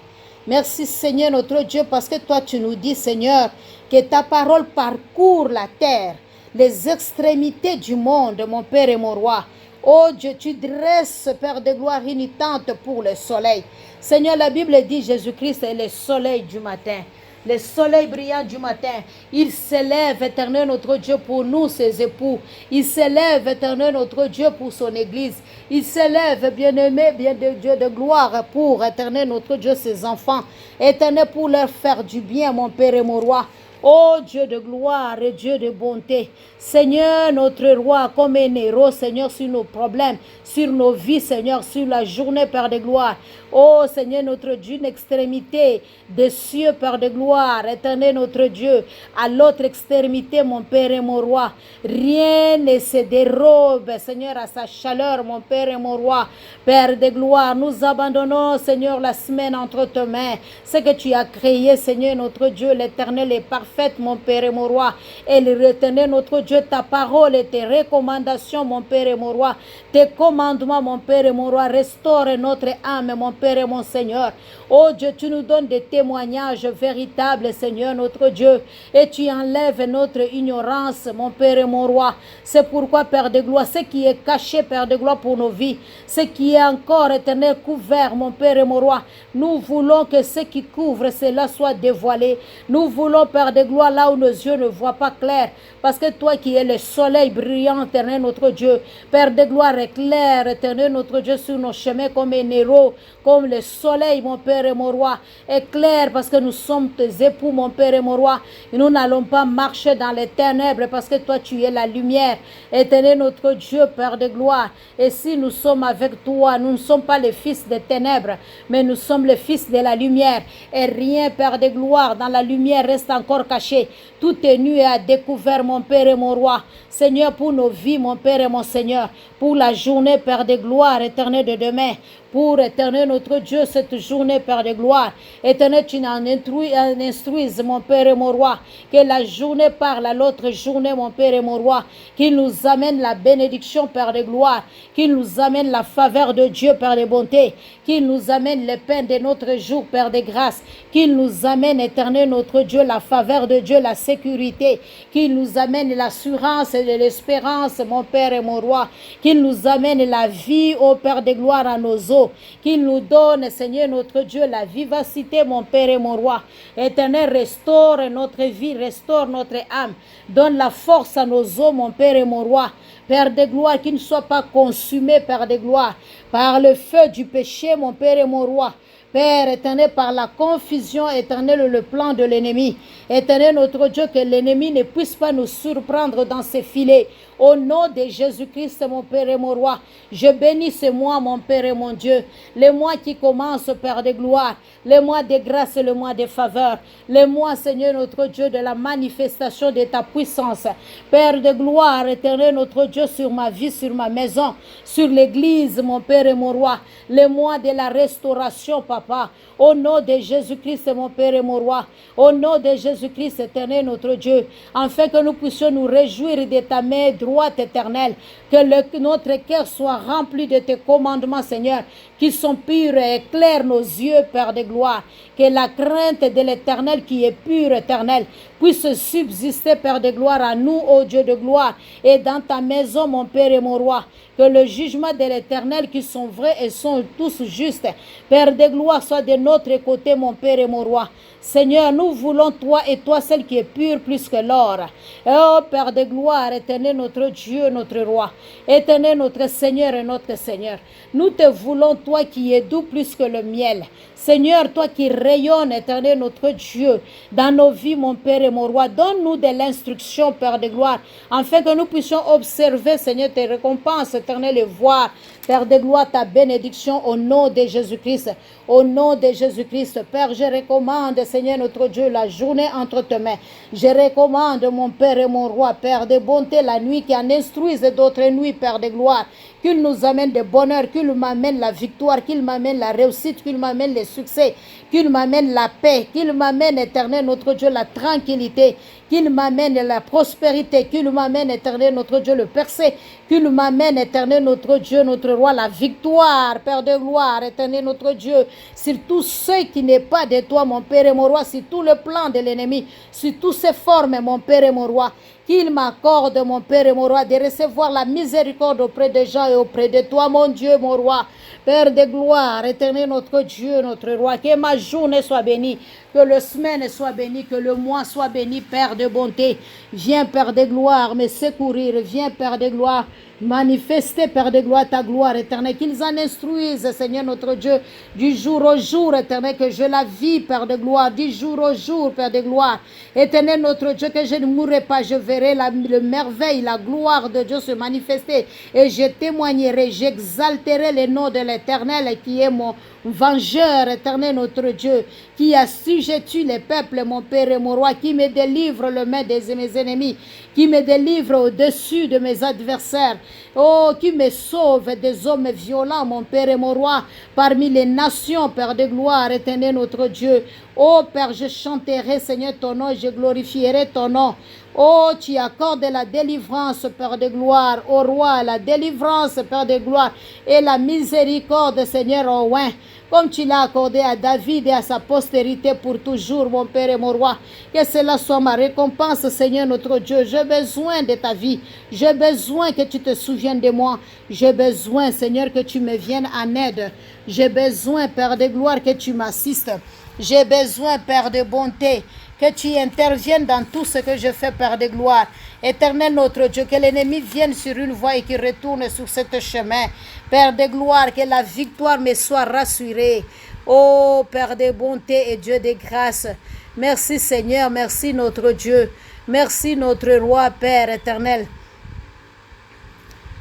Merci Seigneur notre Dieu parce que toi tu nous dis Seigneur que ta parole parcourt la terre, les extrémités du monde, mon Père et mon roi. Oh Dieu, tu dresses, Père de gloire, une tente pour le soleil. Seigneur, la Bible dit Jésus-Christ est le soleil du matin. Le soleil brillant du matin, il s'élève, éternel notre Dieu, pour nous, ses époux. Il s'élève, éternel notre Dieu, pour son église. Il s'élève, bien-aimé, bien de Dieu de gloire, pour, éternel notre Dieu, ses enfants. Éternel, pour leur faire du bien, mon Père et mon roi. Ô Dieu de gloire et Dieu de bonté, Seigneur notre roi, comme un héros, Seigneur, sur nos problèmes, sur nos vies, Seigneur, sur la journée, Père de gloire. Oh Seigneur notre Dieu, une extrémité des cieux, Père de gloire, éternel notre Dieu, à l'autre extrémité, mon Père et mon roi. Rien ne se dérobe, Seigneur, à sa chaleur, mon Père et mon roi. Père de gloire, nous abandonnons, Seigneur, la semaine entre tes mains. Ce que tu as créé, Seigneur notre Dieu, l'éternel est parfaite, mon Père et mon roi. Et l'éternel notre Dieu, ta parole et tes recommandations, mon Père et mon roi, tes commandements, mon Père et mon roi, restaure notre âme, mon Père et mon Seigneur. Oh Dieu, tu nous donnes des témoignages véritables, Seigneur notre Dieu, et tu enlèves notre ignorance, mon Père et mon roi. C'est pourquoi, Père de gloire, ce qui est caché, Père de gloire, pour nos vies, ce qui est encore éternel couvert, mon Père et mon roi, nous voulons que ce qui couvre cela soit dévoilé. Nous voulons, Père de gloire, là où nos yeux ne voient pas clair, parce que toi qui es le soleil brillant, éternel notre Dieu, Père de gloire, éclaire, éternel notre Dieu, sur nos chemins comme un héros, comme le soleil, mon Père et mon roi. Éclaire, parce que nous sommes tes époux, mon Père et mon roi. Et nous n'allons pas marcher dans les ténèbres, parce que toi tu es la lumière, éternel notre Dieu, Père de gloire. Et si nous sommes avec toi, nous ne sommes pas les fils des ténèbres, mais nous sommes les fils de la lumière. Et rien, Père de gloire, dans la lumière reste encore caché. Tout est nu et à découvert, mon Père et mon roi. Seigneur, pour nos vies, mon Père et mon Seigneur, pour la journée, Père de gloire, éternel de demain, pour éternel notre Dieu, cette journée, Père de gloire. Éternel, tu n'en instruises, mon Père et mon roi, que la journée parle à l'autre journée, mon Père et mon roi, qu'il nous amène la bénédiction, Père de gloire, qu'il nous amène la faveur de Dieu, Père de bonté, qu'il nous amène les peines de notre jour, Père de grâce, qu'il nous amène, éternel notre Dieu, la faveur de Dieu, la sécurité, qu'il nous amène l'assurance et l'espérance, mon Père et mon roi, qu'il nous amène la vie, ô Père de gloire, à nos os, qu'il nous donne, Seigneur notre Dieu, la vivacité, mon Père et mon roi. Éternel, restaure notre vie, restaure notre âme, donne la force à nos os, mon Père et mon roi. Père de gloire, qui ne soit pas consumé, Père de gloire, par le feu du péché, mon Père et mon roi. Père éternel, par la confusion éternelle, le plan de l'ennemi. Éternel notre Dieu, que l'ennemi ne puisse pas nous surprendre dans ses filets. Au nom de Jésus-Christ, mon Père et mon roi, je bénis ce mois, mon Père et mon Dieu. Le mois qui commence, Père de gloire, le mois de grâce et le mois de faveur. Le mois, Seigneur notre Dieu, de la manifestation de ta puissance. Père de gloire, éternel notre Dieu, sur ma vie, sur ma maison, sur l'église, mon Père et mon roi. Le mois de la restauration, Papa. Au nom de Jésus-Christ, mon Père et mon roi. Au nom de Jésus-Christ, éternel notre Dieu. Afin que nous puissions nous réjouir de ta main droite éternelle. Que notre cœur soit rempli de tes commandements, Seigneur, qui sont purs et éclairent nos yeux, Père de gloire. Que la crainte de l'éternel qui est pure, éternel, puisse subsister, Père de gloire, à nous, ô Dieu de gloire, et dans ta maison, mon Père et mon roi. Que le jugement de l'éternel qui sont vrais et sont tous justes, Père de gloire, soit de notre côté, mon Père et mon roi. Seigneur, nous voulons toi et toi, celle qui est pure plus que l'or. Oh Père de gloire, éternel notre Dieu, notre roi, éternel notre Seigneur et notre Seigneur. Nous te voulons, toi qui es doux plus que le miel. Seigneur, toi qui rayonnes, éternel notre Dieu, dans nos vies, mon Père et mon roi, donne-nous de l'instruction, Père de gloire, afin que nous puissions observer, Seigneur, tes récompenses, éternel, et voir, Père de gloire, ta bénédiction au nom de Jésus-Christ. Au nom de Jésus-Christ, Père, je recommande, Seigneur notre Dieu, la journée entre tes mains. Je recommande, mon Père et mon roi, Père de bonté, la nuit qui en instruise d'autres nuits, Père de gloire. Qu'il nous amène de bonheur, qu'il m'amène la victoire, qu'il m'amène la réussite, qu'il m'amène le succès, qu'il m'amène la paix, qu'il m'amène, éternel notre Dieu, la tranquillité, qu'il m'amène la prospérité, qu'il m'amène, éternel notre Dieu, le percé, qu'il m'amène, éternel notre Dieu, notre roi, la victoire, Père de gloire, éternel notre Dieu, sur tout ce qui n'est pas de toi, mon Père et mon roi, sur tout le plan de l'ennemi, sur toutes ses formes, mon Père et mon roi. Qu'il m'accorde, mon Père et mon roi, de recevoir la miséricorde auprès des gens et auprès de toi, mon Dieu, mon roi. Père de gloire, éternel notre Dieu, notre roi. Que ma journée soit bénie, que la semaine soit bénie, que le mois soit béni, Père de bonté. Viens, Père de gloire, me secourir. Viens, Père de gloire, manifester, Père de gloire, ta gloire éternelle. Qu'ils en instruisent, Seigneur notre Dieu, du jour au jour, éternel, que je la vis, Père de gloire, du jour au jour, Père de gloire. Éternel notre Dieu, que je ne mourrai pas, je verrai verrai le merveille, la gloire de Dieu se manifester et je témoignerai, j'exalterai le nom de l'Éternel qui est mon vengeur, éternel notre Dieu, qui assujettit les peuples, mon Père et mon Roi, qui me délivre le main de mes ennemis, qui me délivre au-dessus de mes adversaires, oh, qui me sauve des hommes violents, mon Père et mon Roi, parmi les nations, Père de gloire, éternel notre Dieu. Oh Père, je chanterai, Seigneur, ton nom, je glorifierai ton nom. Oh, tu accordes la délivrance, Père de gloire, au roi, la délivrance, Père de gloire, et la miséricorde, Seigneur, au loin, comme tu l'as accordé à David et à sa postérité pour toujours, mon Père et mon Roi. Que cela soit ma récompense, Seigneur, notre Dieu. J'ai besoin de ta vie. J'ai besoin que tu te souviennes de moi. J'ai besoin, Seigneur, que tu me viennes en aide. J'ai besoin, Père de gloire, que tu m'assistes. J'ai besoin, Père de bonté, que tu interviennes dans tout ce que je fais, Père de gloire. Éternel notre Dieu, que l'ennemi vienne sur une voie et qu'il retourne sur ce chemin. Père de gloire, que la victoire me soit rassurée. Oh, Père de bonté et Dieu de grâce. Merci Seigneur, merci notre Dieu. Merci notre Roi, Père éternel.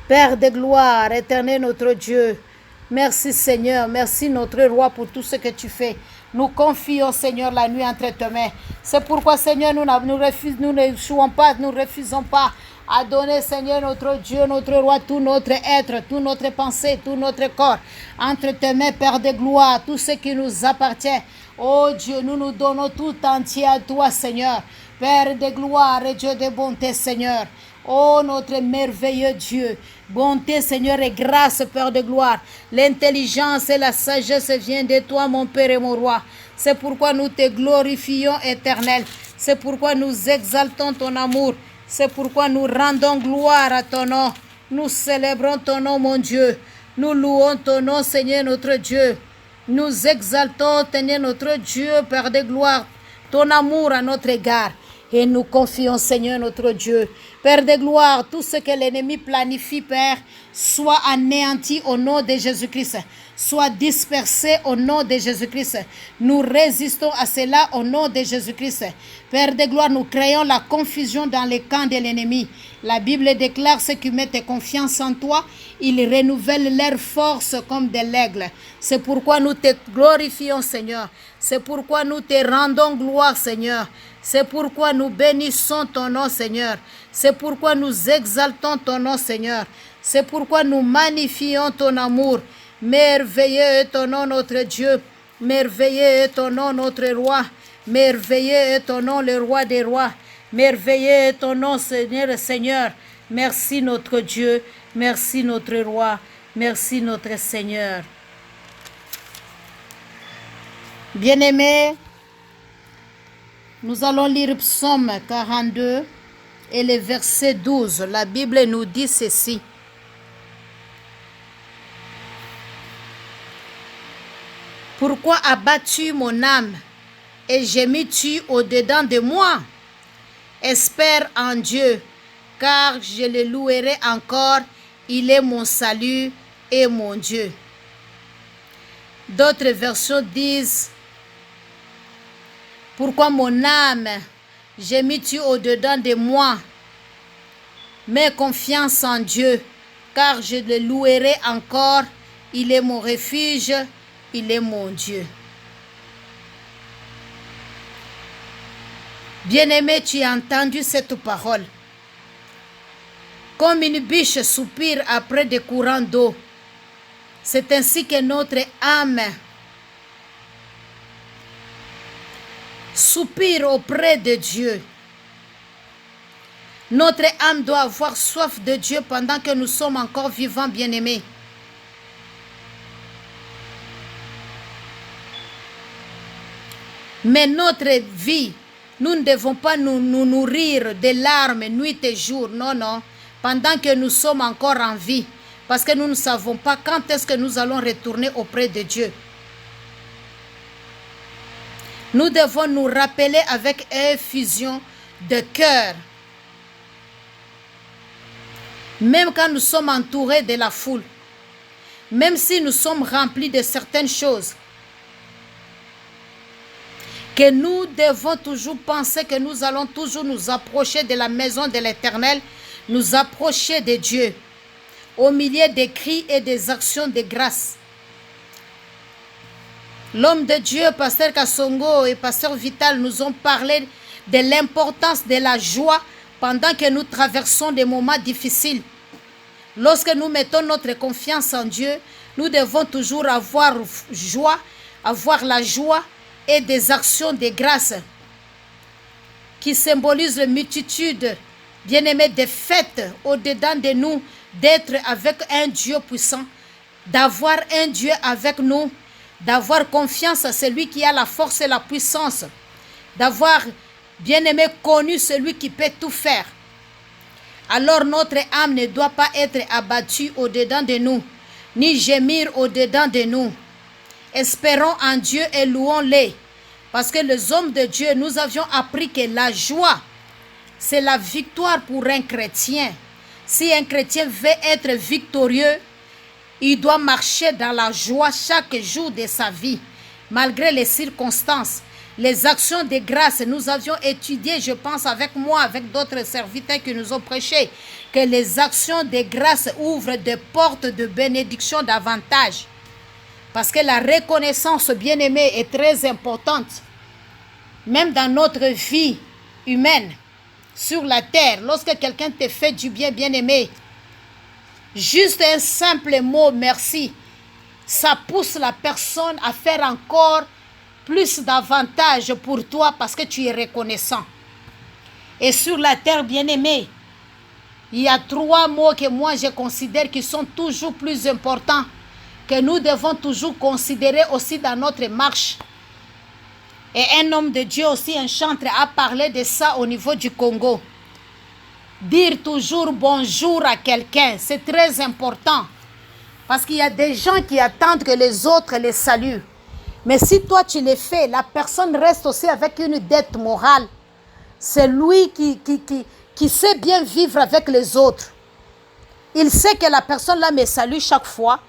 Père de gloire, éternel notre Dieu. Merci Seigneur, merci notre Roi pour tout ce que tu fais. Nous confions, Seigneur, la nuit entre tes mains. C'est pourquoi, Seigneur, nous ne refusons pas à donner, Seigneur, notre Dieu, notre Roi, tout notre être, toute notre pensée, tout notre corps. Entre tes mains, Père de gloire, tout ce qui nous appartient. Oh Dieu, nous nous donnons tout entier à toi, Seigneur. Père de gloire et Dieu de bonté, Seigneur. Oh, notre merveilleux Dieu. Bonté, Seigneur, et grâce, Père de gloire. L'intelligence et la sagesse viennent de toi, mon Père et mon Roi. C'est pourquoi nous te glorifions, éternel. C'est pourquoi nous exaltons ton amour. C'est pourquoi nous rendons gloire à ton nom. Nous célébrons ton nom, mon Dieu. Nous louons ton nom, Seigneur, notre Dieu. Nous exaltons, Seigneur, notre Dieu, Père de gloire, ton amour à notre égard. Et nous confions, Seigneur, notre Dieu. Père de gloire, tout ce que l'ennemi planifie, Père, soit anéanti au nom de Jésus-Christ. Soit dispersé au nom de Jésus-Christ. Nous résistons à cela au nom de Jésus-Christ. Père de gloire, nous créons la confusion dans les camps de l'ennemi. La Bible déclare ceux qui mettent confiance en toi, ils renouvellent leur force comme de l'aigle. C'est pourquoi nous te glorifions, Seigneur. C'est pourquoi nous te rendons gloire, Seigneur. C'est pourquoi nous bénissons ton nom, Seigneur. C'est pourquoi nous exaltons ton nom, Seigneur. C'est pourquoi nous magnifions ton amour. Merveilleux est ton nom, notre Dieu. Merveilleux est ton nom, notre Roi. Merveilleux est ton nom, le Roi des rois. Merveilleux est ton nom, Seigneur, Seigneur. Merci notre Dieu. Merci notre Roi. Merci notre Seigneur. Bien-aimés, nous allons lire Psaume 42 et le verset 12. La Bible nous dit ceci. Pourquoi as-tu mon âme et gémis-tu au-dedans de moi? Espère en Dieu, car je le louerai encore. Il est mon salut et mon Dieu. D'autres versions disent, pourquoi mon âme gémis-tu au-dedans de moi? Mets confiance en Dieu, car je le louerai encore. Il est mon refuge, il est mon Dieu. Bien-aimé, tu as entendu cette parole. Comme une biche soupire après des courants d'eau, c'est ainsi que notre âme soupire auprès de Dieu. Notre âme doit avoir soif de Dieu pendant que nous sommes encore vivants, bien-aimés. Mais notre vie, nous ne devons pas nous nourrir de larmes nuit et jour. Non, non. Pendant que nous sommes encore en vie. Parce que nous ne savons pas quand est-ce que nous allons retourner auprès de Dieu. Nous devons nous rappeler avec effusion de cœur. Même quand nous sommes entourés de la foule. Même si nous sommes remplis de certaines choses. que nous devons toujours penser que nous allons toujours nous approcher de la maison de l'Éternel, nous approcher de Dieu, au milieu des cris et des actions de grâce. L'homme de Dieu, Pasteur Kassongo et Pasteur Vital nous ont parlé de l'importance de la joie pendant que nous traversons des moments difficiles. Lorsque nous mettons notre confiance en Dieu, nous devons toujours avoir joie, avoir la joie et des actions de grâce qui symbolisent la multitude, bien-aimés, des fêtes au-dedans de nous, d'être avec un Dieu puissant, d'avoir un Dieu avec nous, d'avoir confiance à celui qui a la force et la puissance, d'avoir, bien-aimé, connu celui qui peut tout faire. Alors notre âme ne doit pas être abattue au-dedans de nous, ni gémir au-dedans de nous. Espérons en Dieu et louons-les. Parce que les hommes de Dieu, nous avions appris que la joie, c'est la victoire pour un chrétien. Si un chrétien veut être victorieux, il doit marcher dans la joie chaque jour de sa vie, malgré les circonstances. Les actions de grâce, nous avions étudié, je pense avec moi, avec d'autres serviteurs qui nous ont prêché, que les actions de grâce ouvrent des portes de bénédiction davantage. Parce que la reconnaissance, bien-aimée, est très importante. Même dans notre vie humaine, sur la terre, lorsque quelqu'un te fait du bien, bien-aimé, juste un simple mot, merci, ça pousse la personne à faire encore plus d'avantages pour toi parce que tu es reconnaissant. Et sur la terre, bien-aimé, il y a 3 mots que moi je considère qui sont toujours plus importants, que nous devons toujours considérer aussi dans notre marche. Et un homme de Dieu aussi, un chanteur, a parlé de ça au niveau du Congo. Dire toujours bonjour à quelqu'un, c'est très important. Parce qu'il y a des gens qui attendent que les autres les saluent. Mais si toi tu le fais, la personne reste aussi avec une dette morale. C'est lui qui sait bien vivre avec les autres. Il sait que la personne là me salue chaque fois.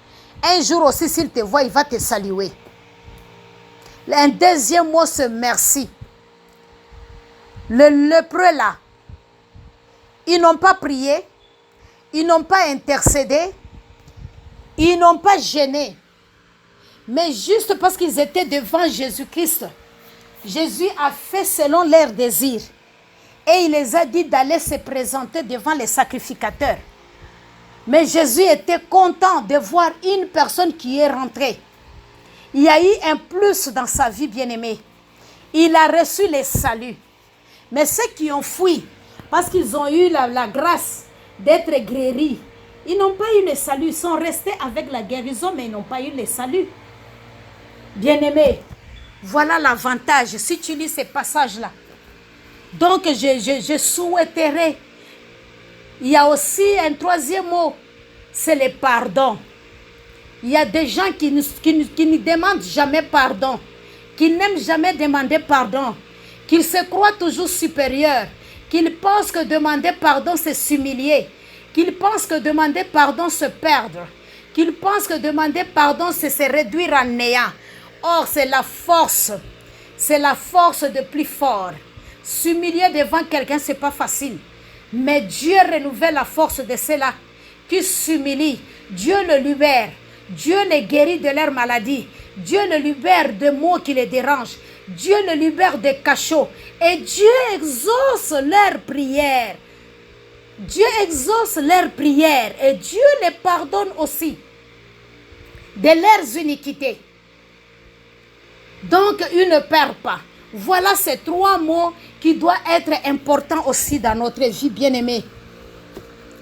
Un jour aussi, s'il te voit, il va te saluer. Un deuxième mot, c'est merci. Le lépreux là, ils n'ont pas prié, ils n'ont pas intercédé, ils n'ont pas gêné. Mais juste parce qu'ils étaient devant Jésus-Christ, Jésus a fait selon leur désir. Et il les a dit d'aller se présenter devant les sacrificateurs. Mais Jésus était content de voir une personne qui est rentrée. Il y a eu un plus dans sa vie, bien-aimée. Il a reçu les saluts. Mais ceux qui ont fui, parce qu'ils ont eu la grâce d'être guéris, ils n'ont pas eu le salut. Ils sont restés avec la guérison, mais ils n'ont pas eu le salut. Bien-aimé, voilà l'avantage si tu lis ces passages-là. Donc, je souhaiterais, il y a aussi un troisième mot, c'est le pardon. Il y a des gens qui ne demandent jamais pardon, qui n'aiment jamais demander pardon, qui se croient toujours supérieurs, qu'ils pensent que demander pardon, c'est s'humilier, qu'ils pensent que demander pardon, c'est perdre, qu'ils pensent que demander pardon, c'est se réduire en néant. Or, c'est la force de plus fort. S'humilier devant quelqu'un, ce n'est pas facile. Mais Dieu renouvelle la force de ceux-là qui s'humilient. Dieu le libère. Dieu les guérit de leur maladie. Dieu le libère de mots qui les dérangent. Dieu le libère des cachots. Et Dieu exauce leurs prières. Dieu exauce leurs prières. Et Dieu les pardonne aussi de leurs iniquités. Donc, il ne perd pas. Voilà ces 3 mots qui doivent être importants aussi dans notre vie, bien-aimée.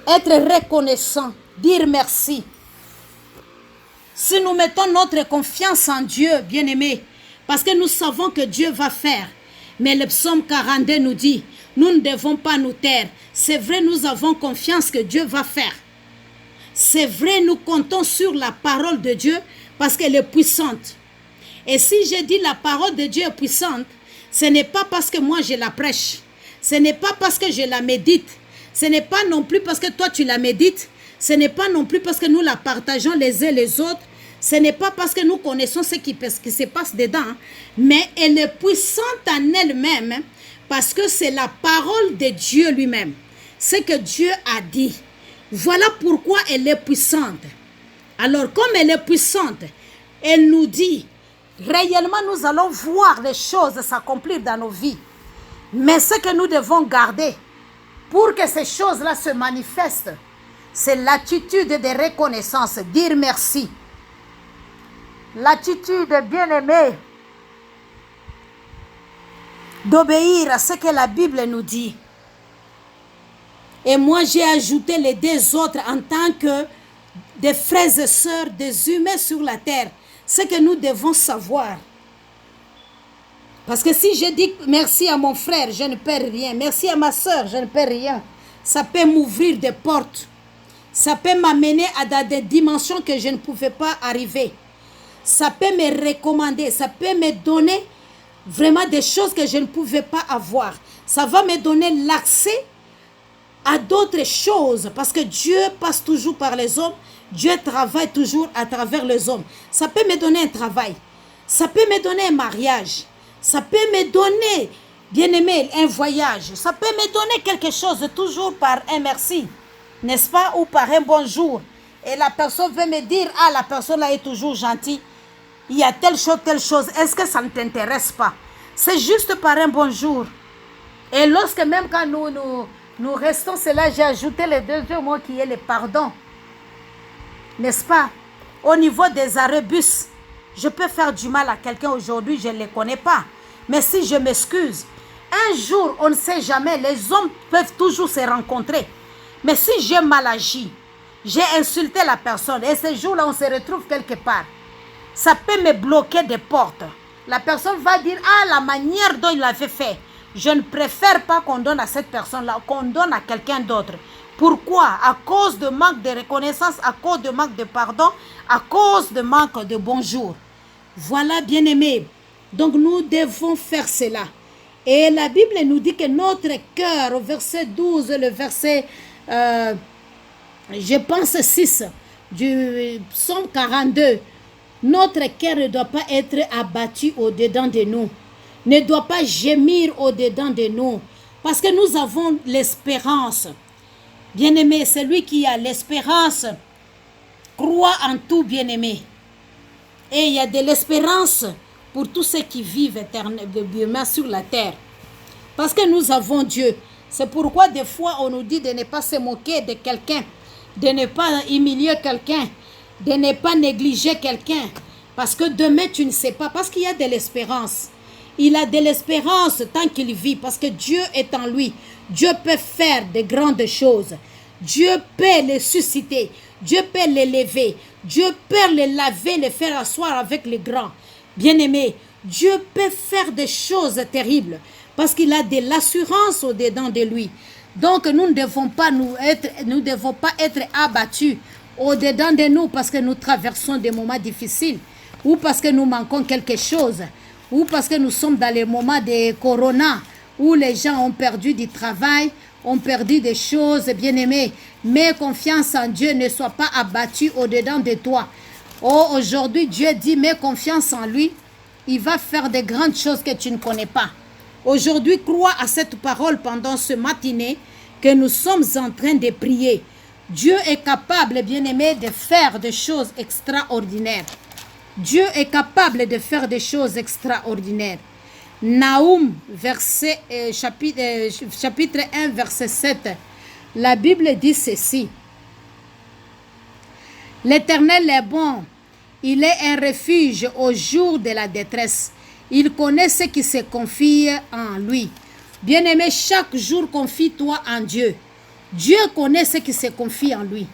Être reconnaissant, dire merci. Si nous mettons notre confiance en Dieu, bien-aimé, parce que nous savons que Dieu va faire. Mais le psaume 42 nous dit, nous ne devons pas nous taire. C'est vrai, nous avons confiance que Dieu va faire. C'est vrai, nous comptons sur la parole de Dieu parce qu'elle est puissante. Et si je dis la parole de Dieu est puissante, ce n'est pas parce que moi je la prêche. Ce n'est pas parce que je la médite. Ce n'est pas non plus parce que toi tu la médites. Ce n'est pas non plus parce que nous la partageons les uns les autres. Ce n'est pas parce que nous connaissons ce qui se passe dedans, hein, mais elle est puissante en elle-même, hein, parce que c'est la parole de Dieu lui-même. Ce que Dieu a dit. Voilà pourquoi elle est puissante. Alors, comme elle est puissante, elle nous dit, réellement, nous allons voir les choses s'accomplir dans nos vies. Mais ce que nous devons garder pour que ces choses-là se manifestent, c'est l'attitude de reconnaissance, dire merci. L'attitude, bien-aimée, d'obéir à ce que la Bible nous dit. Et moi, j'ai ajouté les deux autres en tant que des frères et sœurs, des humains sur la terre. Ce que nous devons savoir. Parce que si je dis merci à mon frère, je ne perds rien. Merci à ma sœur, je ne perds rien. Ça peut m'ouvrir des portes. Ça peut m'amener à des dimensions que je ne pouvais pas arriver. Ça peut me recommander, ça peut me donner vraiment des choses que je ne pouvais pas avoir. Ça va me donner l'accès à d'autres choses. Parce que Dieu passe toujours par les hommes. Dieu travaille toujours à travers les hommes. Ça peut me donner un travail. Ça peut me donner un mariage. Ça peut me donner, bien-aimé, un voyage. Ça peut me donner quelque chose toujours par un merci. N'est-ce pas? Ou par un bonjour. Et la personne veut me dire, ah, la personne là est toujours gentille. Il y a telle chose. Est-ce que ça ne t'intéresse pas? C'est juste par un bonjour. Et lorsque même quand nous restons, c'est là, j'ai ajouté le deuxième mot qui est le pardon. N'est-ce pas? Au niveau des arrêts bus, je peux faire du mal à quelqu'un aujourd'hui, je ne le connais pas. Mais si je m'excuse, un jour, on ne sait jamais, les hommes peuvent toujours se rencontrer. Mais si j'ai mal agi, j'ai insulté la personne, et ce jour-là, on se retrouve quelque part, ça peut me bloquer des portes. La personne va dire, ah, la manière dont il l'avait fait, je ne préfère pas qu'on donne à cette personne-là, qu'on donne à quelqu'un d'autre. Pourquoi? À cause de manque de reconnaissance, à cause de manque de pardon, à cause de manque de bonjour. Voilà, bien-aimés. Donc, nous devons faire cela. Et la Bible nous dit que notre cœur, au verset 12, le verset, je pense 6, du psaume 42, notre cœur ne doit pas être abattu au-dedans de nous, ne doit pas gémir au-dedans de nous, parce que nous avons l'espérance. Bien-aimé, celui qui a l'espérance croit en tout, bien-aimé. Et il y a de l'espérance pour tous ceux qui vivent éternellement sur la terre. Parce que nous avons Dieu. C'est pourquoi des fois on nous dit de ne pas se moquer de quelqu'un, de ne pas humilier quelqu'un, de ne pas négliger quelqu'un. Parce que demain tu ne sais pas, parce qu'il y a de l'espérance. Il a de l'espérance tant qu'il vit, parce que Dieu est en lui. Dieu peut faire de grandes choses. Dieu peut les susciter. Dieu peut les lever. Dieu peut les laver, les faire asseoir avec les grands. Bien-aimés, Dieu peut faire des choses terribles parce qu'il a de l'assurance au-dedans de lui. Donc, nous ne devons pas être abattus au-dedans de nous parce que nous traversons des moments difficiles ou parce que nous manquons quelque chose ou parce que nous sommes dans les moments de corona où les gens ont perdu du travail, ont perdu des choses, bien-aimés. Mets confiance en Dieu, ne sois pas abattu au-dedans de toi. Oh, aujourd'hui, Dieu dit, mets confiance en lui. Il va faire de grandes choses que tu ne connais pas. Aujourd'hui, crois à cette parole pendant ce matinée que nous sommes en train de prier. Dieu est capable, bien-aimé, de faire des choses extraordinaires. Dieu est capable de faire des choses extraordinaires. Naoum, chapitre 1, verset 7. La Bible dit ceci. L'Éternel est bon. Il est un refuge au jour de la détresse. Il connaît ceux qui se confient en lui. Bien-aimé, chaque jour, confie-toi en Dieu. Dieu connaît ceux qui se confient en lui.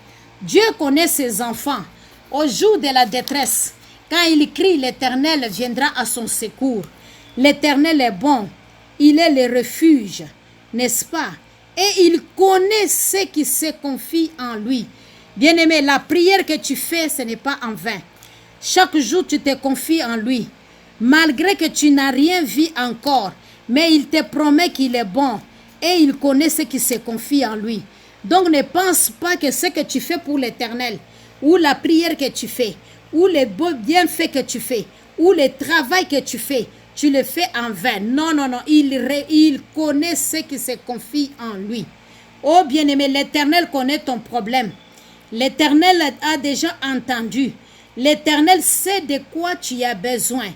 Dieu connaît ses enfants. Au jour de la détresse, quand il crie, l'Éternel viendra à son secours. L'Éternel est bon. Il est le refuge, n'est-ce pas? Et il connaît ceux qui se confient en lui. Bien-aimé, la prière que tu fais, ce n'est pas en vain. Chaque jour, tu te confies en lui. Malgré que tu n'as rien vu encore, mais il te promet qu'il est bon. Et il connaît ceux qui se confient en lui. Donc, ne pense pas que ce que tu fais pour l'Éternel, ou la prière que tu fais, ou les beaux bienfaits que tu fais, ou le travail que tu le fais en vain. Non, non, non, il connaît ce qui se confie en lui. Oh bien-aimé, l'Éternel connaît ton problème. L'Éternel a déjà entendu. L'Éternel sait de quoi tu as besoin.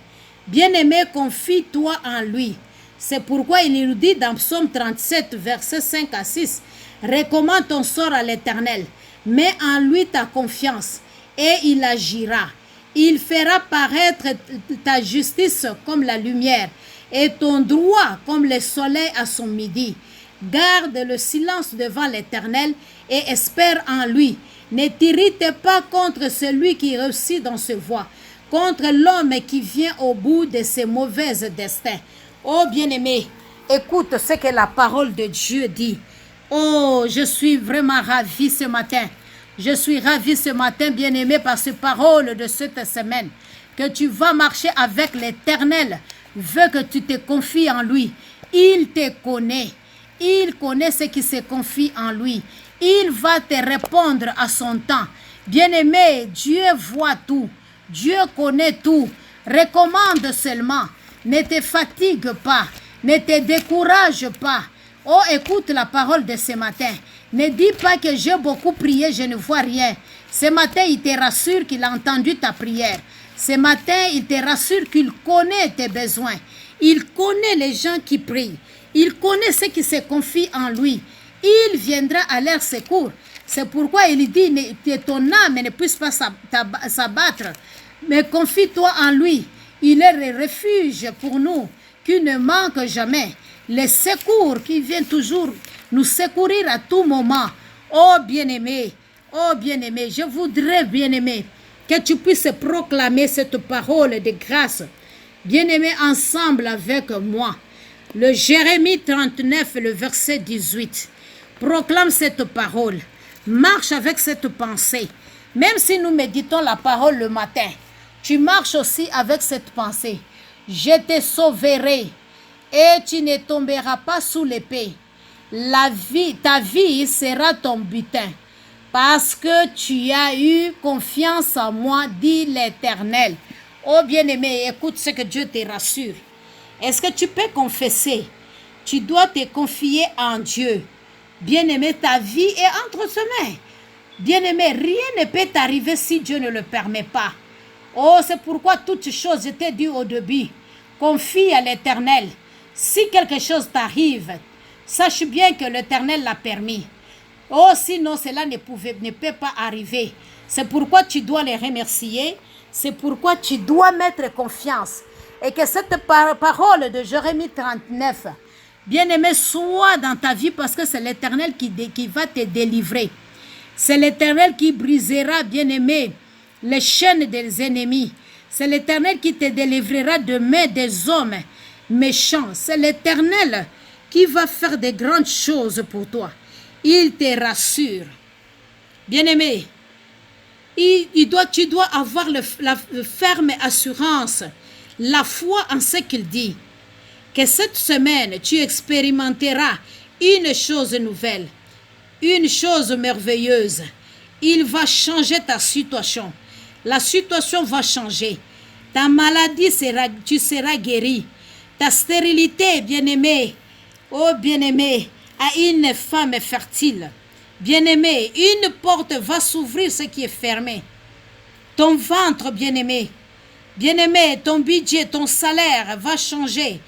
Bien-aimé, confie-toi en lui. C'est pourquoi il nous dit dans Psaume 37, versets 5 à 6, recommande ton sort à l'Éternel, mets en lui ta confiance et il agira. Il fera paraître ta justice comme la lumière et ton droit comme le soleil à son midi. Garde le silence devant l'Éternel et espère en lui. Ne t'irrite pas contre celui qui réussit dans ses voies, contre l'homme qui vient au bout de ses mauvais destins. Oh bien-aimé, écoute ce que la parole de Dieu dit. Oh, je suis vraiment ravi ce matin. Je suis ravi ce matin, bien-aimé, par ces paroles de cette semaine. Que tu vas marcher avec l'Éternel. Veut que tu te confies en lui. Il te connaît. Il connaît ce qui se confie en lui. Il va te répondre à son temps. Bien-aimé, Dieu voit tout. Dieu connaît tout. Recommande seulement. Ne te fatigue pas. Ne te décourage pas. Oh, écoute la parole de ce matin. Ne dis pas que j'ai beaucoup prié, je ne vois rien. Ce matin, il te rassure qu'il a entendu ta prière. Ce matin, il te rassure qu'il connaît tes besoins. Il connaît les gens qui prient. Il connaît ceux qui se confient en lui. Il viendra à leur secours. C'est pourquoi il dit que ton âme ne puisse pas s'abattre. Mais confie-toi en lui. Il est le refuge pour nous qui ne manque jamais. Les secours qui viennent toujours nous secourir à tout moment. Oh bien-aimé, je voudrais, bien-aimé, que tu puisses proclamer cette parole de grâce. Bien-aimé, ensemble avec moi. Le Jérémie 39, le verset 18. Proclame cette parole. Marche avec cette pensée. Même si nous méditons la parole le matin, tu marches aussi avec cette pensée. Je te sauverai et tu ne tomberas pas sous l'épée. Ta vie sera ton butin, parce que tu as eu confiance en moi, dit l'Éternel. Oh bien-aimé, écoute ce que Dieu te rassure. Est-ce que tu peux confesser? Tu dois te confier en Dieu. Bien-aimé, ta vie est entre ses mains. Bien-aimé, rien ne peut t'arriver si Dieu ne le permet pas. Oh, c'est pourquoi toutes choses, je t'ai dit au début, confie à l'Éternel. Si quelque chose t'arrive, sache bien que l'Éternel l'a permis. Oh, sinon cela ne peut pas arriver. C'est pourquoi tu dois les remercier. C'est pourquoi tu dois mettre confiance. Et que cette parole de Jérémie 39, bien-aimé, soit dans ta vie parce que c'est l'Éternel qui va te délivrer. C'est l'Éternel qui brisera, bien-aimé, les chaînes des ennemis. C'est l'Éternel qui te délivrera de main des hommes méchants. C'est l'Éternel qui va faire de grandes choses pour toi. Il te rassure. Bien-aimé, tu dois avoir la ferme assurance, la foi en ce qu'il dit. Que cette semaine, tu expérimenteras une chose nouvelle, une chose merveilleuse. Il va changer ta situation. La situation va changer. Ta maladie, tu seras guéri. Ta stérilité, bien-aimé, oh bien-aimé, à une femme fertile. Bien-aimé, une porte va s'ouvrir, ce qui est fermé. Ton ventre, bien-aimé, ton budget, ton salaire va changer.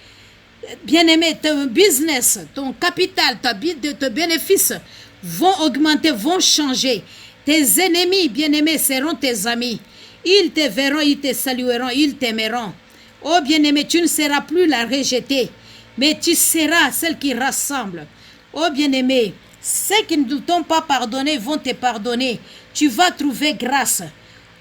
Bien-aimé, ton business, ton capital, tes bénéfices vont augmenter, vont changer. Tes ennemis, bien-aimés, seront tes amis. Ils te verront, ils te salueront, ils t'aimeront. Oh bien-aimé, tu ne seras plus la rejetée, mais tu seras celle qui rassemble. Oh bien-aimé, ceux qui ne t'ont pas pardonné vont te pardonner. Tu vas trouver grâce.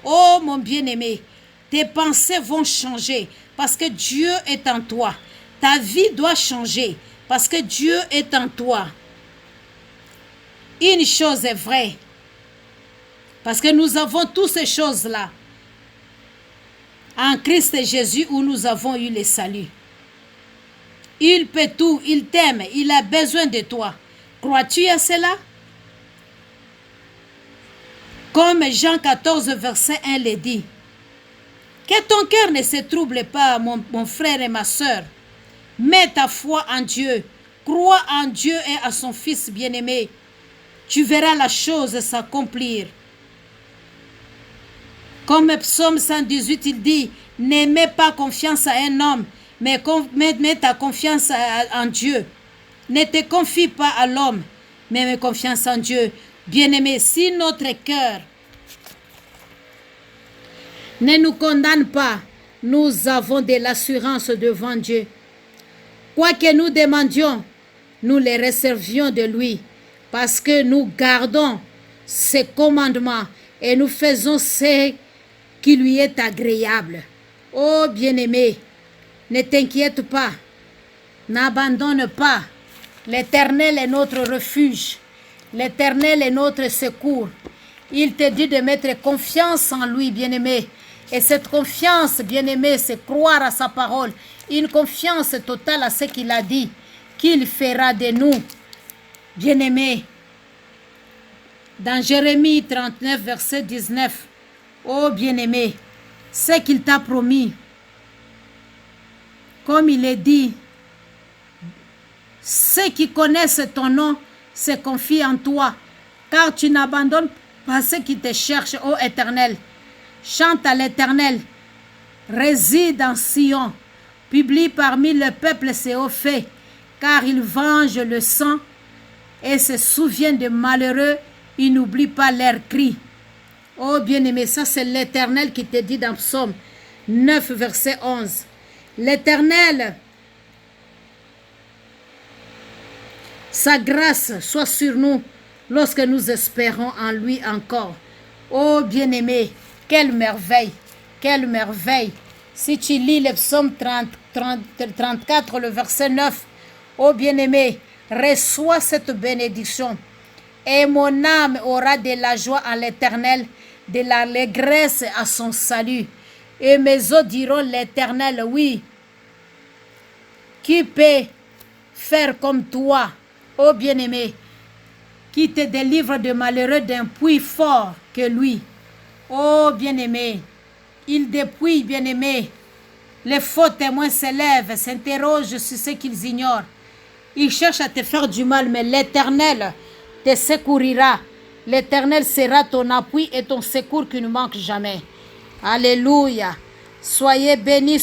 Oh mon bien-aimé, tes pensées vont changer parce que Dieu est en toi. Ta vie doit changer parce que Dieu est en toi. Une chose est vraie, parce que nous avons toutes ces choses-là en Christ Jésus où nous avons eu le salut. Il peut tout, il t'aime, il a besoin de toi. Crois-tu à cela? Comme Jean 14, verset 1 le dit, Que ton cœur ne se trouble pas, mon frère et ma sœur. Mets ta foi en Dieu. Crois en Dieu et à son Fils bien-aimé. Tu verras la chose s'accomplir. Comme Psaume 118, il dit, n'aimez pas confiance à un homme, mais mets ta confiance en Dieu. Ne te confie pas à l'homme, mais mets confiance en Dieu. Bien-aimé, si notre cœur ne nous condamne pas, nous avons de l'assurance devant Dieu. Quoi que nous demandions, nous les réservions de lui, parce que nous gardons ses commandements et nous faisons ce qui lui est agréable. Oh bien-aimé, ne t'inquiète pas, n'abandonne pas. L'Éternel est notre refuge, l'Éternel est notre secours. Il te dit de mettre confiance en lui, bien-aimé. Et cette confiance, bien-aimé, c'est croire à sa parole. Une confiance totale à ce qu'il a dit, qu'il fera de nous, bien-aimé. Dans Jérémie 39, verset 19, oh bien-aimé, ce qu'il t'a promis, comme il est dit, ceux qui connaissent ton nom se confient en toi, car tu n'abandonnes pas ceux qui te cherchent, ô Éternel. Chante à l'Éternel, réside en Sion, publie parmi le peuple ses hauts faits, car il venge le sang et se souvient des malheureux, il n'oublie pas leurs cris. Oh bien-aimé, ça c'est l'Éternel qui te dit dans Psaume 9, verset 11. L'Éternel, sa grâce soit sur nous lorsque nous espérons en lui encore. Oh bien-aimé, quelle merveille, quelle merveille. Si tu lis le psaume 34, le verset 9, oh bien-aimé, reçois cette bénédiction. Et mon âme aura de la joie en l'Éternel, de l'allégresse à son salut. Et mes os diront l'Éternel, oui. Qui peut faire comme toi, ô bien-aimé, qui te délivre de malheureux d'un puits fort que lui. Oh bien-aimé, il dépouille, bien-aimé. Les faux témoins s'élèvent, s'interrogent sur ce qu'ils ignorent. Ils cherchent à te faire du mal, mais l'Éternel te secourira. L'Éternel sera ton appui et ton secours qui ne manque jamais. Alléluia. Soyez bénis,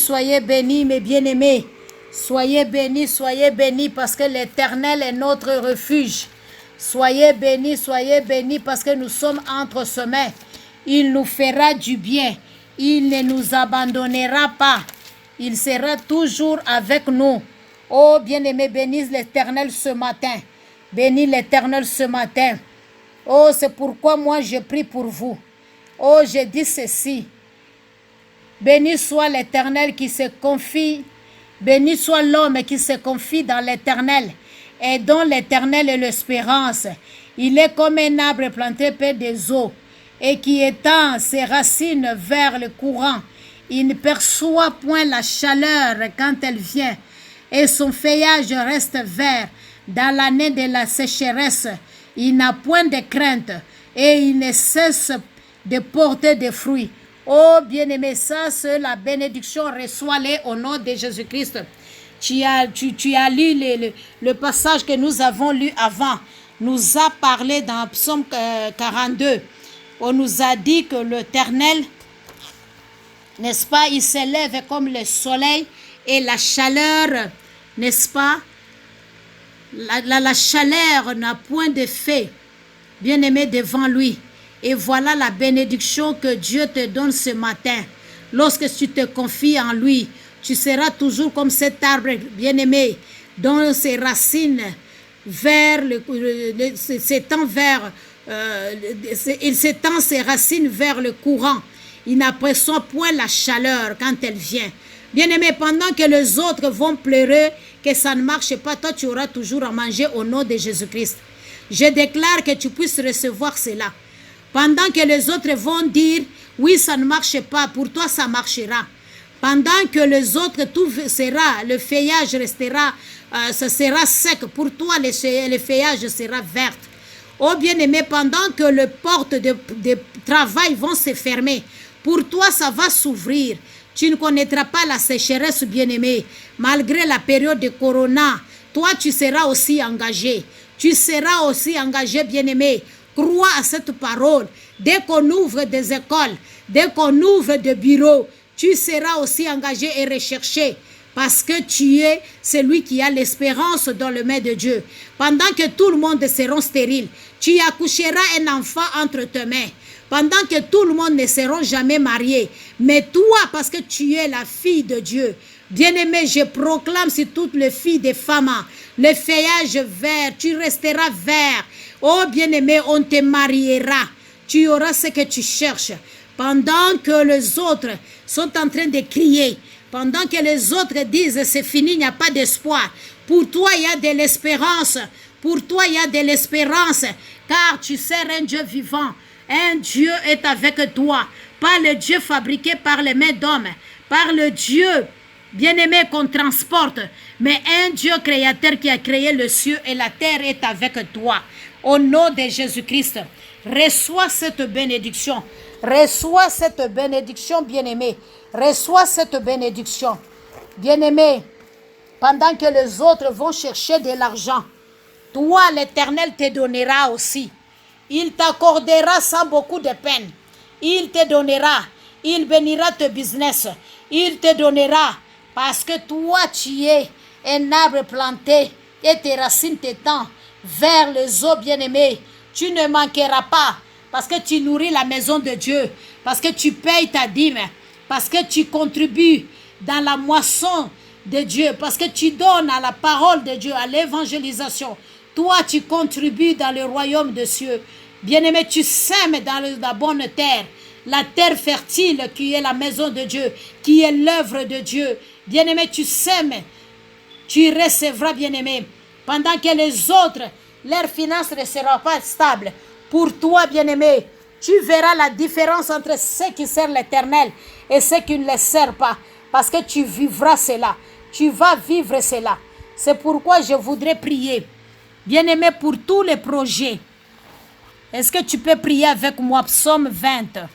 mes bien-aimés. Soyez bénis parce que l'Éternel est notre refuge. Soyez bénis parce que nous sommes entre ses mains. Il nous fera du bien. Il ne nous abandonnera pas. Il sera toujours avec nous. Oh bien-aimé, bénis l'Éternel ce matin. Bénis l'Éternel ce matin. Oh, c'est pourquoi moi je prie pour vous. Oh, je dis ceci. Béni soit l'Éternel qui se confie. Béni soit l'homme qui se confie dans l'Éternel et dont l'Éternel est l'espérance. Il est comme un arbre planté près des eaux et qui étend ses racines vers le courant. Il ne perçoit point la chaleur quand elle vient et son feuillage reste vert dans l'année de la sécheresse. Il n'a point de crainte et il ne cesse de porter des fruits. Oh bien-aimé, ça c'est la bénédiction, reçois-les au nom de Jésus-Christ. Tu as lu le passage que nous avons lu avant. Nous a parlé dans Psaume 42. On nous a dit que l'Éternel, n'est-ce pas, il s'élève comme le soleil et la chaleur, n'est-ce pas, la chaleur n'a point d'effet, bien-aimé, devant lui. Et voilà la bénédiction que Dieu te donne ce matin. Lorsque tu te confies en lui, tu seras toujours comme cet arbre bien-aimé, dont ses racines il s'étend ses racines vers le courant. Il n'aperçoit point la chaleur quand elle vient. Bien-aimé, pendant que les autres vont pleurer que ça ne marche pas, toi tu auras toujours à manger au nom de Jésus-Christ. Je déclare que tu puisses recevoir cela. Pendant que les autres vont dire, oui, ça ne marche pas, pour toi, ça marchera. Pendant que les autres, tout sera, le feuillage restera, ça sera sec, pour toi, le feuillage sera vert. Oh bien-aimé, pendant que les portes de travail vont se fermer, Pour toi, ça va s'ouvrir. Tu ne connaîtras pas la sécheresse, bien-aimé. Malgré la période de Corona, toi, tu seras aussi engagé. Tu seras aussi engagé, bien-aimé. Crois à cette parole. Dès qu'on ouvre des écoles, dès qu'on ouvre des bureaux, tu seras aussi engagé et recherché. Parce que tu es celui qui a l'espérance dans le main de Dieu. Pendant que tout le monde sera stérile, tu accoucheras un enfant entre tes mains. Pendant que tout le monde ne sera jamais marié. Mais toi, parce que tu es la fille de Dieu, bien-aimé, je proclame sur toutes les filles des femmes, le feuillage vert, tu resteras vert. Oh bien-aimé, on te mariera. Tu auras ce que tu cherches. Pendant que les autres sont en train de crier, pendant que les autres disent c'est fini, il n'y a pas d'espoir. Pour toi, il y a de l'espérance. Pour toi, il y a de l'espérance. Car tu sers un Dieu vivant. Un Dieu est avec toi. Pas le Dieu fabriqué par les mains d'hommes. Par le Dieu bien-aimé qu'on transporte. Mais un Dieu créateur qui a créé le ciel et la terre est avec toi. Au nom de Jésus-Christ, reçois cette bénédiction. Reçois cette bénédiction, bien-aimé. Reçois cette bénédiction. Bien-aimé, pendant que les autres vont chercher de l'argent, toi, l'Éternel te donnera aussi. Il t'accordera sans beaucoup de peine. Il te donnera. Il bénira tes business. Il te donnera. Parce que toi, tu es un arbre planté et tes racines t'étendent vers les eaux, bien-aimées. Tu ne manqueras pas. Parce que tu nourris la maison de Dieu. Parce que tu payes ta dîme. Parce que tu contribues dans la moisson de Dieu. Parce que tu donnes à la parole de Dieu, à l'évangélisation. Toi, tu contribues dans le royaume des cieux. Bien-aimé, tu sèmes dans la bonne terre. La terre fertile qui est la maison de Dieu, qui est l'œuvre de Dieu. Bien-aimé, tu sèmes. Tu recevras, bien-aimé. Pendant que les autres, leurs finances ne seront pas stables. Pour toi, bien-aimé, tu verras la différence entre ceux qui servent l'Éternel et ceux qui ne le servent pas. Parce que tu vivras cela. Tu vas vivre cela. C'est pourquoi je voudrais prier. Bien-aimé, pour tous les projets. Est-ce que tu peux prier avec moi, Psaume 20?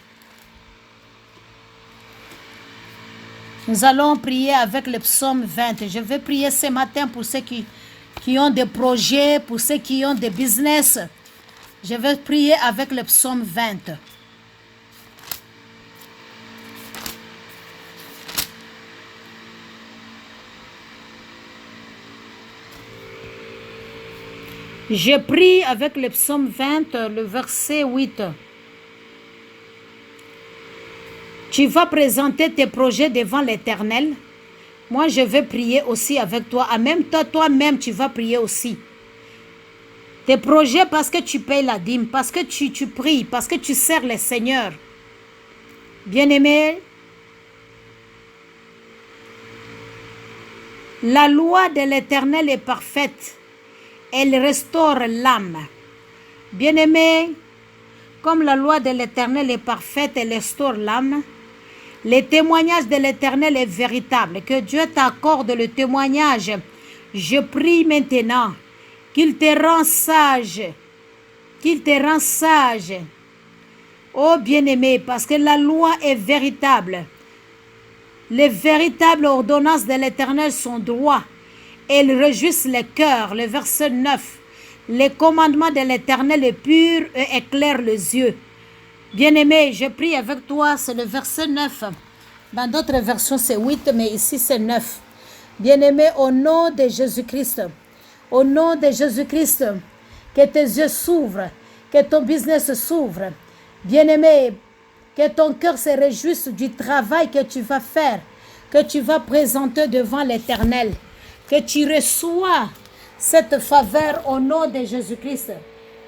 Nous allons prier avec le Psaume 20. Je vais prier ce matin pour ceux qui ont des projets, pour ceux qui ont des business. Je vais prier avec le Psaume 20. Je prie avec le Psaume 20, le verset 8. Tu vas présenter tes projets devant l'Éternel. Moi, je vais prier aussi avec toi. En même temps, toi-même, tu vas prier aussi. Tes projets parce que tu payes la dîme, parce que tu pries, parce que tu sers le Seigneur. Bien-aimé, la loi de l'Éternel est parfaite. Elle restaure l'âme. Bien-aimé, comme la loi de l'Éternel est parfaite, elle restaure l'âme. Le témoignage de l'Éternel est véritable. Que Dieu t'accorde le témoignage. Je prie maintenant qu'il te rend sage. Qu'il te rend sage. Oh bien-aimé, parce que la loi est véritable. Les véritables ordonnances de l'Éternel sont droits. Elles réjouissent le cœur. Le verset 9. Les commandements de l'Éternel est pur et éclaire les yeux. Bien-aimé, je prie avec toi, c'est le verset 9. Dans d'autres versions, c'est 8, mais ici, c'est 9. Bien-aimé, au nom de Jésus-Christ, au nom de Jésus-Christ, que tes yeux s'ouvrent, que ton business s'ouvre. Bien-aimé, que ton cœur se réjouisse du travail que tu vas faire, que tu vas présenter devant l'Éternel, que tu reçois cette faveur au nom de Jésus-Christ.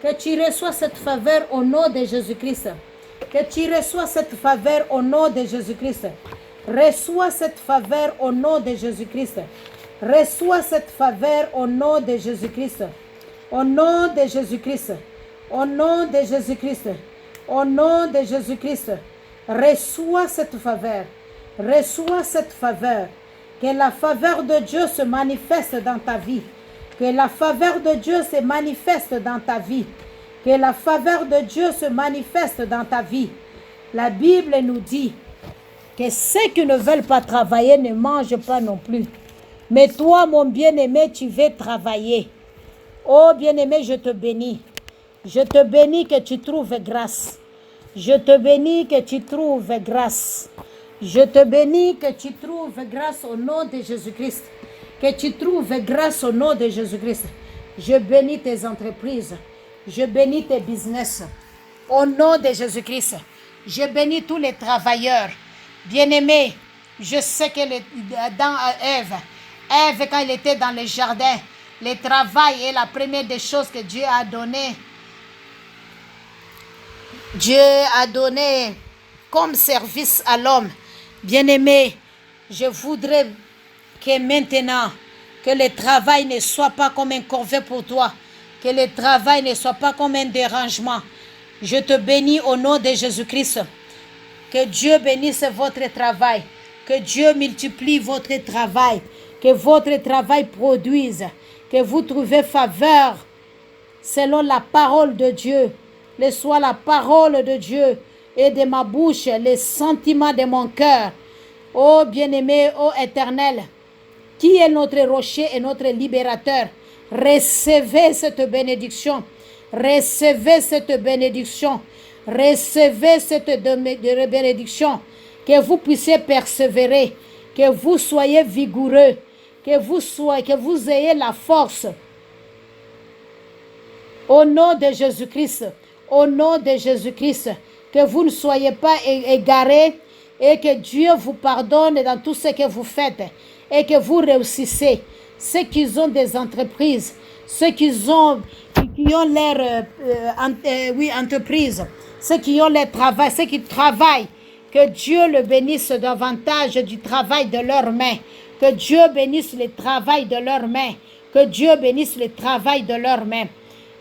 Que tu reçois cette faveur au nom de Jésus-Christ. Que tu reçois cette faveur au nom de Jésus-Christ. Reçois cette faveur au nom de Jésus-Christ. Reçois cette faveur au nom de Jésus-Christ. Au nom de Jésus-Christ. Au nom de Jésus-Christ. Au nom de Jésus-Christ. Reçois cette faveur. Reçois cette faveur. Que la faveur de Dieu se manifeste dans ta vie. Que la faveur de Dieu se manifeste dans ta vie. Que la faveur de Dieu se manifeste dans ta vie. La Bible nous dit que ceux qui ne veulent pas travailler ne mangent pas non plus. Mais toi, mon bien-aimé, tu veux travailler. Oh bien-aimé, je te bénis. Je te bénis que tu trouves grâce. Je te bénis que tu trouves grâce. Je te bénis que tu trouves grâce au nom de Jésus-Christ. Que tu trouves grâce au nom de Jésus-Christ. Je bénis tes entreprises. Je bénis tes business. Au nom de Jésus-Christ. Je bénis tous les travailleurs. Bien-aimés, je sais que dans Ève, quand il était dans le jardin, le travail est la première des choses que Dieu a donné. Dieu a donné comme service à l'homme. Bien-aimé, je voudrais que maintenant, que le travail ne soit pas comme un corvée pour toi, que le travail ne soit pas comme un dérangement. Je te bénis au nom de Jésus-Christ. Que Dieu bénisse votre travail, que Dieu multiplie votre travail, que votre travail produise, que vous trouvez faveur selon la parole de Dieu. Soit la parole de Dieu et de ma bouche, les sentiments de mon cœur. Ô bien-aimé, ô éternel, qui est notre rocher et notre libérateur, recevez cette bénédiction. Recevez cette bénédiction. Recevez cette bénédiction. Que vous puissiez persévérer, que vous soyez vigoureux, que vous ayez la force. Au nom de Jésus-Christ. Au nom de Jésus-Christ, que vous ne soyez pas égarés et que Dieu vous pardonne dans tout ce que vous faites et que vous réussissez. Ceux qui ont des entreprises, ceux qui ont leur entreprise, ceux qui ont leur travail, ceux qui travaillent, que Dieu le bénisse davantage du travail de leurs mains. Que Dieu bénisse le travail de leurs mains. Que Dieu bénisse le travail de leurs mains.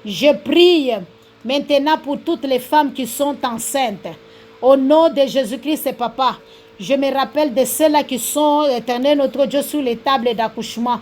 Je prie maintenant pour toutes les femmes qui sont enceintes. Au nom de Jésus-Christ, Papa, je me rappelle de celles-là qui sont, éternel notre Dieu, sous les tables d'accouchement.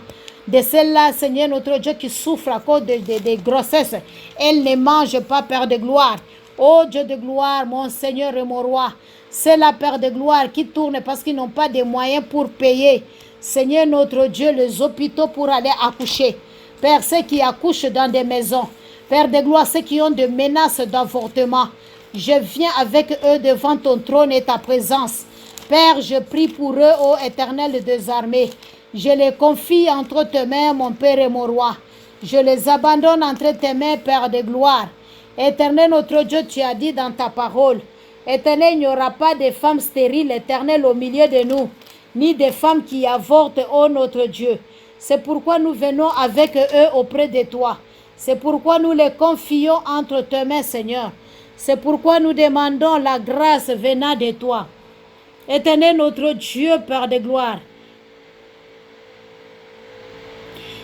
De celles-là, Seigneur notre Dieu, qui souffrent à cause de grossesses. Elles ne mangent pas, Père de gloire. Oh Dieu de gloire, mon Seigneur et mon roi. C'est la Père de gloire qui tourne parce qu'ils n'ont pas de moyens pour payer. Seigneur notre Dieu, les hôpitaux pour aller accoucher. Père, ceux qui accouchent dans des maisons. Père de gloire, ceux qui ont des menaces d'avortement, je viens avec eux devant ton trône et ta présence. Père, je prie pour eux, ô Éternel des armées. Je les confie entre tes mains, mon Père et mon roi. Je les abandonne entre tes mains, Père de gloire. Éternel, notre Dieu, tu as dit dans ta parole, Éternel, il n'y aura pas de femmes stériles, Éternel, au milieu de nous, ni de femmes qui avortent, ô notre Dieu. C'est pourquoi nous venons avec eux auprès de toi. C'est pourquoi nous les confions entre tes mains, Seigneur. C'est pourquoi nous demandons la grâce venant de toi. Éternel notre Dieu, Père de gloire.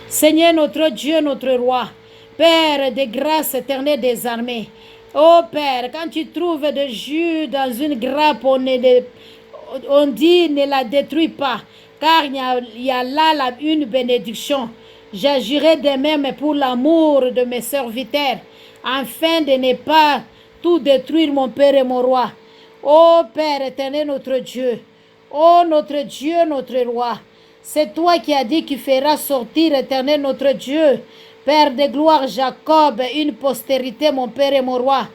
Seigneur notre Dieu, notre roi. Père de grâce éternelle des armées. Oh Père, quand tu trouves de jus dans une grappe, on dit ne la détruis pas. Car il y a là une bénédiction. J'agirai de même pour l'amour de mes serviteurs, afin de ne pas tout détruire, mon Père et mon roi. Ô Père éternel, notre Dieu, ô notre Dieu, notre roi, c'est toi qui as dit qu'il fera sortir, éternel, notre Dieu, Père de gloire, Jacob, une postérité, mon Père et mon roi.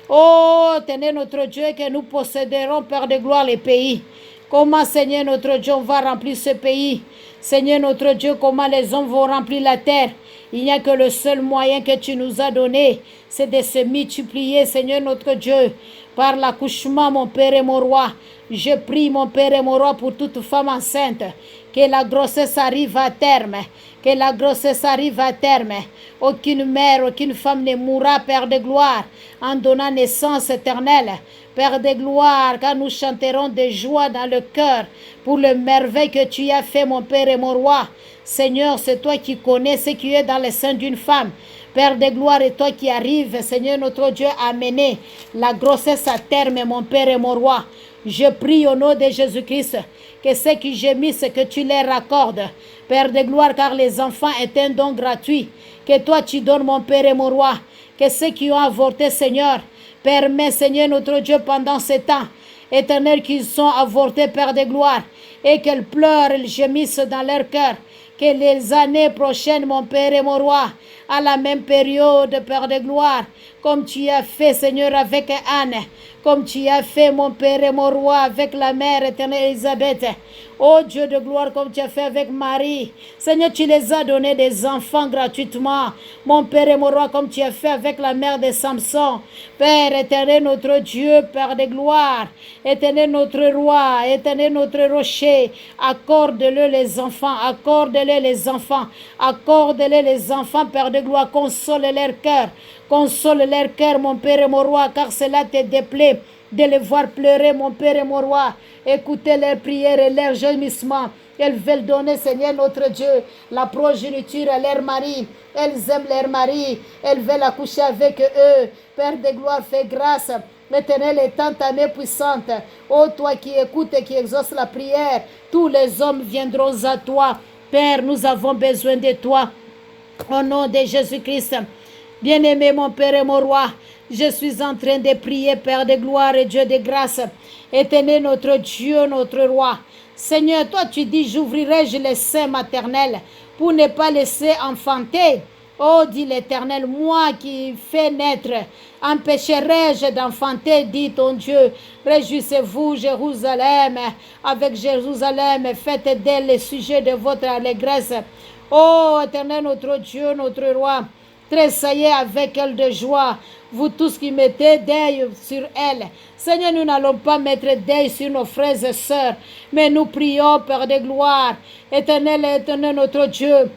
Ô éternel, notre Dieu, que nous posséderons, Père de gloire, les pays. Comment, Seigneur, notre Dieu, on va remplir ce pays? Seigneur notre Dieu, comment les hommes vont remplir la terre? Il n'y a que le seul moyen que tu nous as donné, c'est de se multiplier, Seigneur notre Dieu, par l'accouchement, mon Père et mon roi. Je prie, mon Père et mon roi, pour toute femme enceinte, que la grossesse arrive à terme, que la grossesse arrive à terme. Aucune mère, aucune femme ne mourra, Père de gloire, en donnant naissance éternelle. Père de gloire, car nous chanterons de joie dans le cœur pour le merveille que tu as fait, mon Père et mon roi. Seigneur, c'est toi qui connais ce qui est dans le sein d'une femme. Père de gloire, et toi qui arrives, Seigneur notre Dieu, à mener la grossesse à terme, mon Père et mon roi. Je prie au nom de Jésus-Christ que ceux qui gémissent, que tu les raccordes. Père de gloire, car les enfants est un don gratuit que toi tu donnes, mon Père et mon roi. Que ceux qui ont avorté, Seigneur, permets, Seigneur notre Dieu, pendant ce temps, Éternel, qu'ils sont avortés, Père de gloire, et qu'elles pleurent, elles gémissent dans leur cœur. Que les années prochaines, mon Père et mon Roi, à la même période, Père de gloire, comme tu as fait, Seigneur, avec Anne, comme tu as fait, mon Père et mon Roi, avec la mère éternelle Élisabeth. Oh Dieu de gloire, comme tu as fait avec Marie. Seigneur, tu les as donné des enfants gratuitement. Mon Père et mon Roi, comme tu as fait avec la mère de Samson. Père éternel, notre Dieu, Père de gloire. Éternel, notre Roi. Éternel, notre rocher. Accorde-le les enfants. Accorde-le les enfants. Accorde-le les enfants, Père de gloire. Console leur cœur. Console leur cœur, mon Père et mon Roi, car cela te déplaît de les voir pleurer, mon Père et mon Roi. Écoutez leurs prières et leurs gémissements. Elles veulent donner, Seigneur notre Dieu, la progéniture à leur mari. Elles aiment leur mari. Elles veulent accoucher avec eux. Père de gloire, fais grâce. Éternel étant ta main puissante. Ô toi qui écoutes et qui exauces la prière, tous les hommes viendront à toi. Père, nous avons besoin de toi. Au nom de Jésus-Christ. Bien-aimé, mon Père et mon Roi, je suis en train de prier, Père de gloire et Dieu de grâce. Éternel, notre Dieu, notre Roi. Seigneur, toi tu dis, j'ouvrirai-je les seins maternels pour ne pas laisser enfanter. Oh, dit l'Éternel, moi qui fais naître, empêcherai-je d'enfanter, dit ton Dieu. Réjouissez-vous, Jérusalem, avec Jérusalem, faites d'elle le sujet de votre allégresse. Oh, Éternel, notre Dieu, notre Roi, tressaillez avec elle de joie, vous tous qui mettez deuil sur elle. Seigneur, nous n'allons pas mettre deuil sur nos frères et sœurs, mais nous prions, Père de gloire, éternel, éternel, notre Dieu.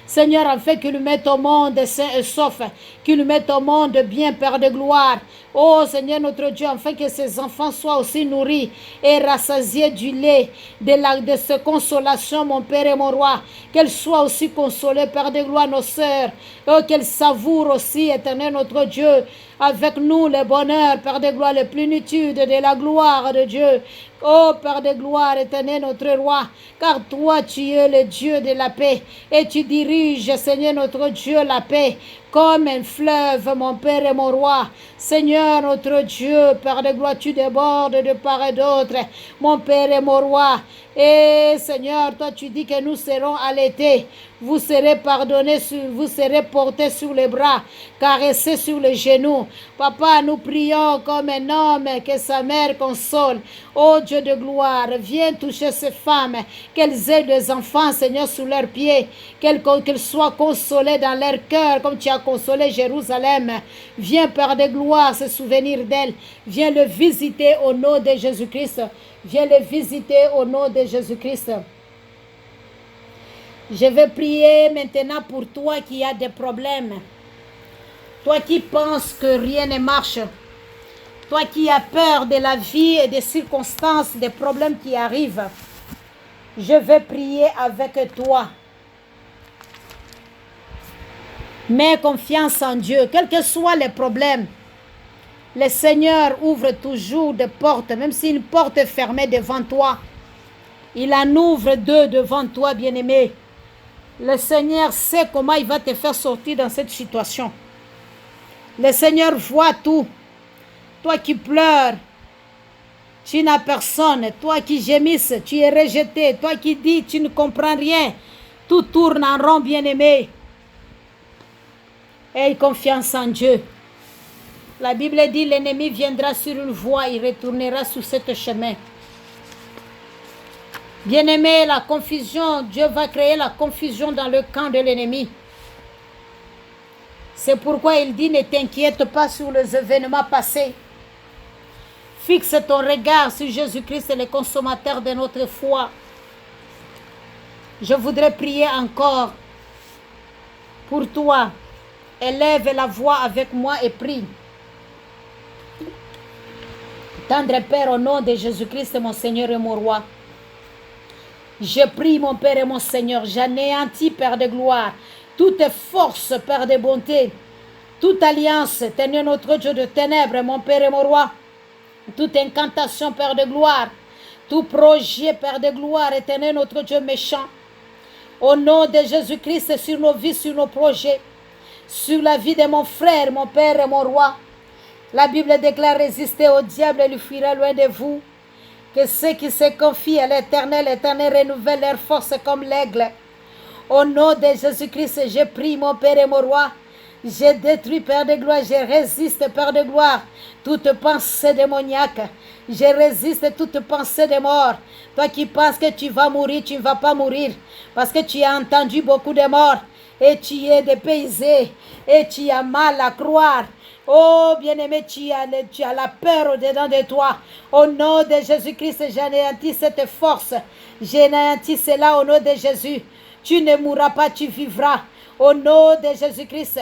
Seigneur, afin qu'il nous mette au monde sain et sauf, qu'il nous mette au monde bien, Père de gloire. Oh Seigneur notre Dieu, afin que ces enfants soient aussi nourris et rassasiés du lait de cette consolation, mon Père et mon Roi. Qu'elles soient aussi consolées, Père de gloire, nos sœurs. Oh, qu'elles savourent aussi, éternel notre Dieu, avec nous le bonheur, Père de gloire, la plénitude de la gloire de Dieu. Oh Père de gloire, éternel notre Roi, car toi tu es le Dieu de la paix et tu diriges, Seigneur notre Dieu, la paix comme un fleuve, mon Père et mon Roi. Seigneur notre Dieu, Père de gloire, tu débordes de part et d'autre, mon Père et mon Roi. Et Seigneur, toi tu dis que nous serons allaités, vous serez pardonnés, vous serez portés sur les bras, caressés sur les genoux. Papa, nous prions comme un homme que sa mère console. Oh Dieu de gloire, viens toucher ces femmes, qu'elles aient des enfants, Seigneur, sous leurs pieds, qu'elles soient consolées dans leur cœur, comme tu as consolé Jérusalem. Viens, Père de gloire, se souvenir d'elles. Viens le visiter au nom de Jésus-Christ. Viens le visiter au nom de Jésus-Christ. Je vais prier maintenant pour toi qui as des problèmes. Toi qui penses que rien ne marche. Toi qui as peur de la vie et des circonstances, des problèmes qui arrivent. Je vais prier avec toi. Mets confiance en Dieu, quels que soient les problèmes. Le Seigneur ouvre toujours des portes, même si une porte est fermée devant toi. Il en ouvre deux devant toi, bien-aimé. Le Seigneur sait comment il va te faire sortir dans cette situation. Le Seigneur voit tout. Toi qui pleures, tu n'as personne. Toi qui gémisses, tu es rejeté. Toi qui dis, tu ne comprends rien. Tout tourne en rond, bien-aimé. Aie confiance en Dieu. La Bible dit, l'ennemi viendra sur une voie, il retournera sur ce chemin. Bien-aimé, la confusion, Dieu va créer la confusion dans le camp de l'ennemi. C'est pourquoi il dit, ne t'inquiète pas sur les événements passés. Fixe ton regard sur Jésus-Christ, le consommateur de notre foi. Je voudrais prier encore pour toi. Élève la voix avec moi et prie. Tendre Père, au nom de Jésus-Christ, mon Seigneur et mon Roi. Je prie, mon Père et mon Seigneur, j'anéantis, Père de gloire, toute force, Père de bonté, toute alliance, Seigneur notre Dieu de ténèbres, mon Père et mon Roi, toute incantation, Père de gloire, tout projet, Père de gloire, éternel notre Dieu méchant, au nom de Jésus-Christ, sur nos vies, sur nos projets, sur la vie de mon frère, mon Père et mon Roi, La Bible déclare résister au diable et lui fuira loin de vous. Que ceux qui se confient à l'Éternel, l'Éternel renouvelle leur force comme l'aigle. Au nom de Jésus-Christ, je prie mon Père et mon Roi. Je détruis, Père de gloire, je résiste, Père de gloire, toute pensée démoniaque. Je résiste toute pensée de mort. Toi qui penses que tu vas mourir, tu ne vas pas mourir. Parce que tu as entendu beaucoup de morts. Et tu es dépaysé. Et tu as mal à croire. Oh bien-aimé, tu as la peur au-dedans de toi. Au nom de Jésus-Christ, j'anéantis cette force. J'anéantis cela au nom de Jésus. Tu ne mourras pas, tu vivras. Au nom de Jésus-Christ.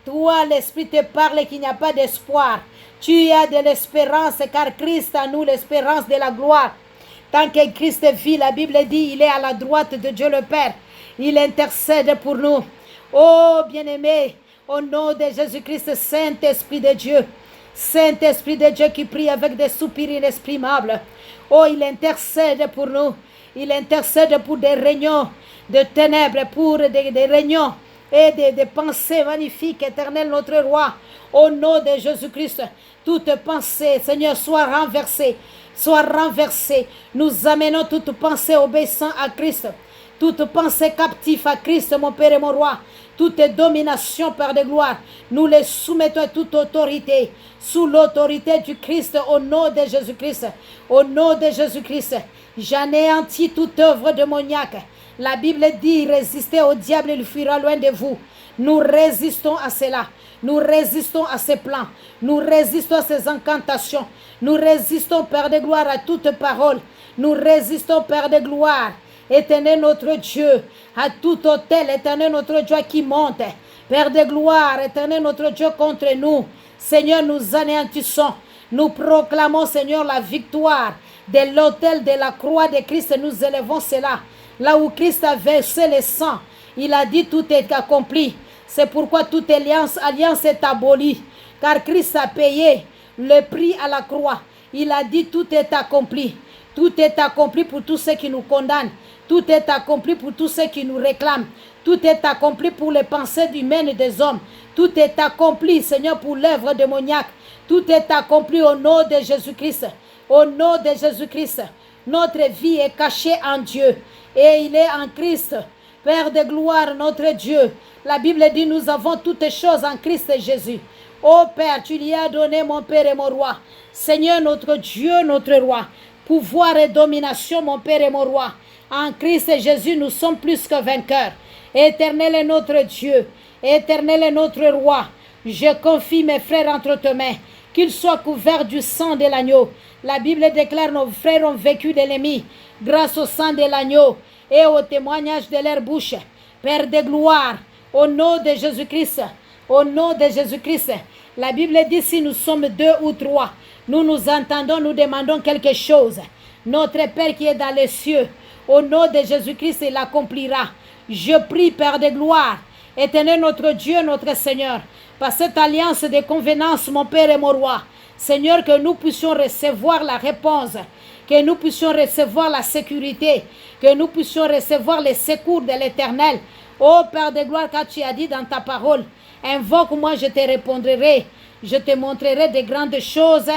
Toi, l'Esprit te parle qu'il n'y a pas d'espoir. Tu as de l'espérance, car Christ a nous l'espérance de la gloire. Tant que Christ vit, la Bible dit, il est à la droite de Dieu le Père. Il intercède pour nous. Oh, bien-aimé, au nom de Jésus-Christ, Saint-Esprit de Dieu. Saint-Esprit de Dieu qui prie avec des soupirs inexprimables. Oh, il intercède pour nous. Il intercède pour des réunions de ténèbres, pour des réunions et des pensées magnifiques, éternel notre roi. Au nom de Jésus-Christ, toute pensée, Seigneur, soit renversée. Soit renversée. Nous amenons toute pensée obéissant à Christ. Toute pensée captive à Christ, mon Père et mon Roi. Toute domination, Père de gloire. Nous les soumettons à toute autorité. Sous l'autorité du Christ, au nom de Jésus-Christ. Au nom de Jésus-Christ. J'anéantis toute œuvre démoniaque. La Bible dit, résistez au diable, il fuira loin de vous. Nous résistons à cela. Nous résistons à ces plans. Nous résistons à ces incantations. Nous résistons, Père de gloire, à toute parole. Nous résistons, Père de gloire, éternel notre Dieu, à tout autel, éternel notre Dieu qui monte. Père de gloire, éternel notre Dieu contre nous. Seigneur, nous anéantissons. Nous proclamons, Seigneur, la victoire de l'autel de la croix de Christ. Nous élevons cela. Là où Christ a versé le sang, il a dit tout est accompli. C'est pourquoi toute alliance est abolie. Car Christ a payé le prix à la croix. Il a dit tout est accompli. Tout est accompli pour tous ceux qui nous condamnent. Tout est accompli pour tous ceux qui nous réclament. Tout est accompli pour les pensées humaines et des hommes. Tout est accompli, Seigneur, pour l'œuvre démoniaque. Tout est accompli au nom de Jésus-Christ. Au nom de Jésus-Christ. Notre vie est cachée en Dieu. Et il est en Christ. Père de gloire, notre Dieu. La Bible dit, nous avons toutes choses en Christ Jésus. Ô Père, tu lui as donné, mon Père et mon Roi. Seigneur, notre Dieu, notre Roi. Pouvoir et domination, mon Père et mon Roi. En Christ Jésus, nous sommes plus que vainqueurs. Éternel est notre Dieu. Éternel est notre Roi. Je confie mes frères entre tes mains. Qu'ils soient couverts du sang de l'agneau. La Bible déclare, nos frères ont vécu de l'ennemi grâce au sang de l'agneau et au témoignage de leur bouche. Père de gloire, au nom de Jésus-Christ, au nom de Jésus-Christ, la Bible dit, si nous sommes 2 ou 3, nous nous entendons, nous demandons quelque chose. Notre Père qui est dans les cieux, au nom de Jésus-Christ, il accomplira. Je prie, Père de gloire, éternel notre Dieu, notre Seigneur, par cette alliance de convenance, mon Père et mon Roi, Seigneur, que nous puissions recevoir la réponse, que nous puissions recevoir la sécurité, que nous puissions recevoir les secours de l'Éternel. Ô Père de gloire, car tu as dit dans ta parole, invoque-moi, je te répondrai, je te montrerai de grandes choses,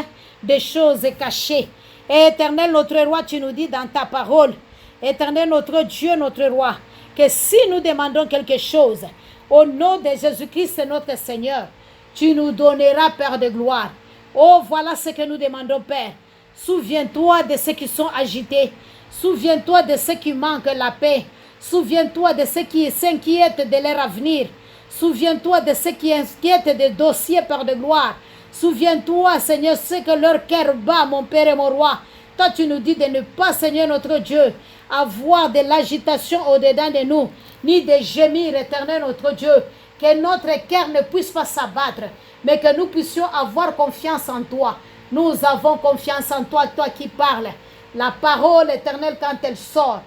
des choses cachées. Et Éternel, notre Roi, tu nous dis dans ta parole, Éternel, notre Dieu, notre Roi, que si nous demandons quelque chose, au nom de Jésus-Christ, notre Seigneur, tu nous donneras, Père de gloire. Oh, voilà ce que nous demandons, Père. Souviens-toi de ceux qui sont agités. Souviens-toi de ceux qui manquent la paix. Souviens-toi de ceux qui s'inquiètent de leur avenir. Souviens-toi de ceux qui inquiètent des dossiers, Père de gloire. Souviens-toi, Seigneur, ce que leur cœur bat, mon Père et mon Roi. Toi, tu nous dis de ne pas, Seigneur notre Dieu, avoir de l'agitation au-dedans de nous, ni de gémir, éternel notre Dieu. Que notre cœur ne puisse pas s'abattre, mais que nous puissions avoir confiance en toi. Nous avons confiance en toi, toi qui parles. La parole éternelle, quand elle sort,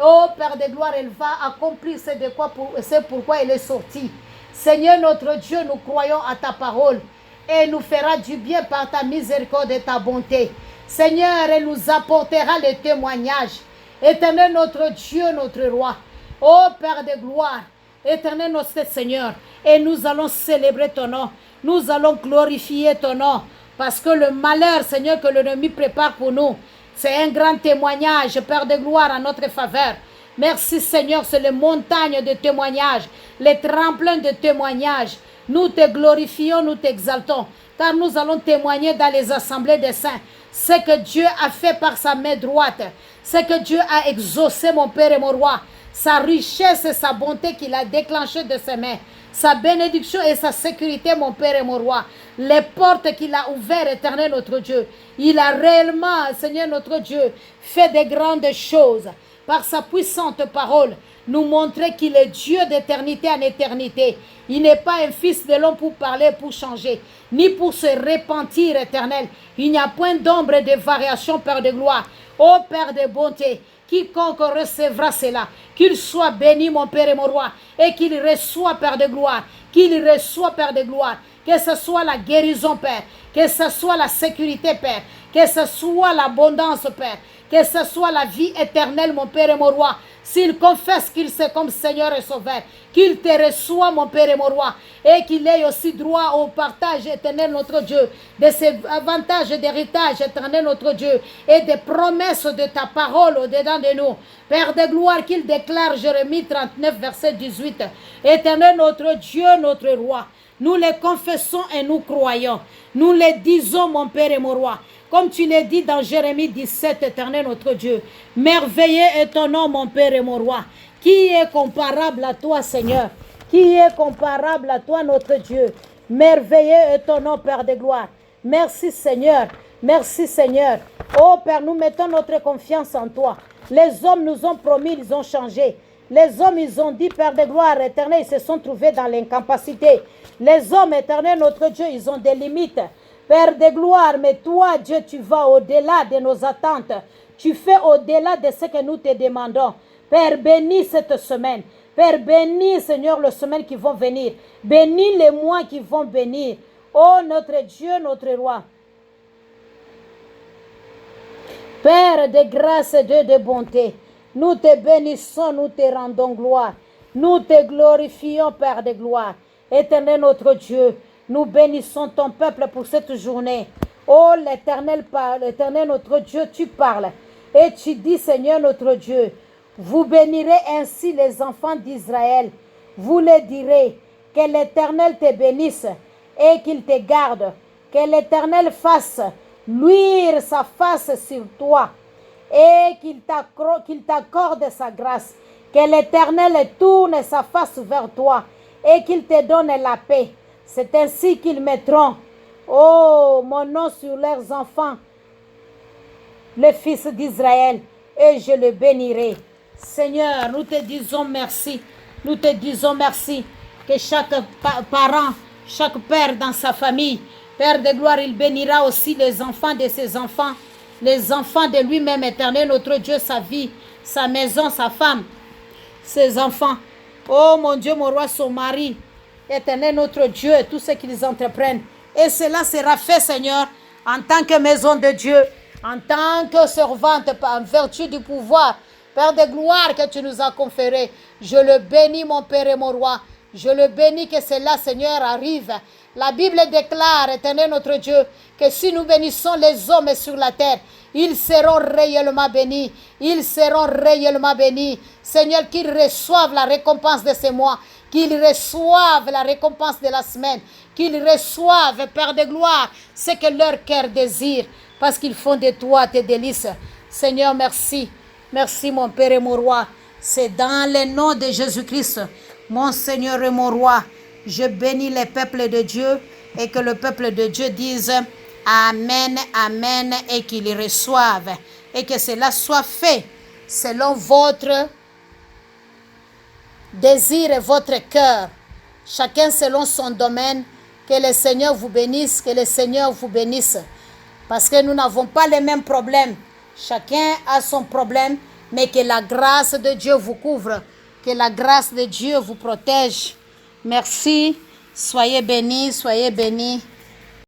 oh Père de gloire, elle va accomplir c'est pourquoi elle est sortie. Seigneur notre Dieu, nous croyons à ta parole et nous fera du bien par ta miséricorde et ta bonté. Seigneur, elle nous apportera le témoignage. Éternel notre Dieu, notre Roi. Oh Père de gloire, éternel notre Seigneur, et nous allons célébrer ton nom. Nous allons glorifier ton nom. Parce que le malheur, Seigneur, que l'ennemi prépare pour nous, c'est un grand témoignage, Père de gloire, en notre faveur. Merci, Seigneur, c'est les montagnes de témoignages, les tremplins de témoignages. Nous te glorifions, nous t'exaltons, car nous allons témoigner dans les assemblées des saints ce que Dieu a fait par sa main droite, ce que Dieu a exaucé, mon Père et mon Roi, sa richesse et sa bonté qu'il a déclenchée de ses mains, sa bénédiction et sa sécurité, mon Père et mon Roi, les portes qu'il a ouvertes, Éternel notre Dieu. Il a réellement, Seigneur notre Dieu, fait des grandes choses. Par sa puissante parole, nous montrer qu'il est Dieu d'éternité en éternité. Il n'est pas un fils de l'homme pour parler, pour changer, ni pour se repentir, Éternel. Il n'y a point d'ombre et de variation, Père de gloire. Ô Père de bonté, quiconque recevra cela, qu'il soit béni, mon Père et mon Roi, et qu'il reçoive, Père de gloire, qu'il reçoive, Père de gloire, que ce soit la guérison, Père, que ce soit la sécurité, Père, que ce soit l'abondance, Père, que ce soit la vie éternelle, mon Père et mon Roi. S'il confesse qu'il c'est comme Seigneur et Sauveur, qu'il te reçoit, mon Père et mon Roi, et qu'il ait aussi droit au partage éternel, notre Dieu, de ses avantages d'héritage éternel, notre Dieu, et des promesses de ta parole au-dedans de nous. Père de gloire, qu'il déclare Jérémie 39, verset 18. Éternel, notre Dieu, notre Roi, nous les confessons et nous croyons. Nous les disons, mon Père et mon Roi. Comme tu l'as dit dans Jérémie 17, Éternel notre Dieu. Merveilleux est ton nom, mon Père et mon Roi. Qui est comparable à toi, Seigneur? Qui est comparable à toi, notre Dieu? Merveilleux est ton nom, Père de gloire. Merci, Seigneur. Merci, Seigneur. Oh, Père, nous mettons notre confiance en toi. Les hommes nous ont promis, ils ont changé. Les hommes, ils ont dit, Père de gloire, éternel, ils se sont trouvés dans l'incapacité. Les hommes, éternel, notre Dieu, ils ont des limites. Père de gloire, mais toi, Dieu, tu vas au-delà de nos attentes. Tu fais au-delà de ce que nous te demandons. Père, bénis cette semaine. Père, bénis, Seigneur, les semaines qui vont venir. Bénis les mois qui vont venir. Oh, notre Dieu, notre Roi. Père de grâce et Dieu de bonté, nous te bénissons, nous te rendons gloire. Nous te glorifions, Père de gloire. Éternel, notre Dieu, nous bénissons ton peuple pour cette journée. Oh, l'Éternel parle, l'Éternel notre Dieu, tu parles. Et tu dis, Seigneur notre Dieu, vous bénirez ainsi les enfants d'Israël. Vous les direz, que l'Éternel te bénisse et qu'il te garde. Que l'Éternel fasse luire sa face sur toi et qu'il t'accorde sa grâce. Que l'Éternel tourne sa face vers toi et qu'il te donne la paix. C'est ainsi qu'ils mettront, oh, mon nom sur leurs enfants, les fils d'Israël, et je le bénirai. Seigneur, nous te disons merci. Nous te disons merci que chaque parent, chaque père dans sa famille, Père de gloire, il bénira aussi les enfants de ses enfants, les enfants de lui-même, éternel, notre Dieu, sa vie, sa maison, sa femme, ses enfants. Oh mon Dieu, mon roi, son mari, éternel, notre Dieu, tout ce qu'ils entreprennent. Et cela sera fait, Seigneur, en tant que maison de Dieu, en tant que servante, en vertu du pouvoir, Père de gloire que tu nous as conféré. Je le bénis, mon Père et mon roi. Je le bénis que cela, Seigneur, arrive. La Bible déclare, éternel notre Dieu, que si nous bénissons les hommes sur la terre, ils seront réellement bénis. Ils seront réellement bénis. Seigneur, qu'ils reçoivent la récompense de ces mois, qu'ils reçoivent la récompense de la semaine, qu'ils reçoivent, Père de gloire, ce que leur cœur désire, parce qu'ils font de toi tes délices. Seigneur, merci. Merci, mon Père et mon roi. C'est dans le nom de Jésus-Christ, mon Seigneur et mon roi, je bénis les peuples de Dieu et que le peuple de Dieu dise Amen, Amen, et qu'ils reçoivent et que cela soit fait selon votre désir et votre cœur, chacun selon son domaine. Que le Seigneur vous bénisse, que le Seigneur vous bénisse, parce que nous n'avons pas les mêmes problèmes. Chacun a son problème, mais que la grâce de Dieu vous couvre, que la grâce de Dieu vous protège. Merci, soyez bénis, soyez bénis.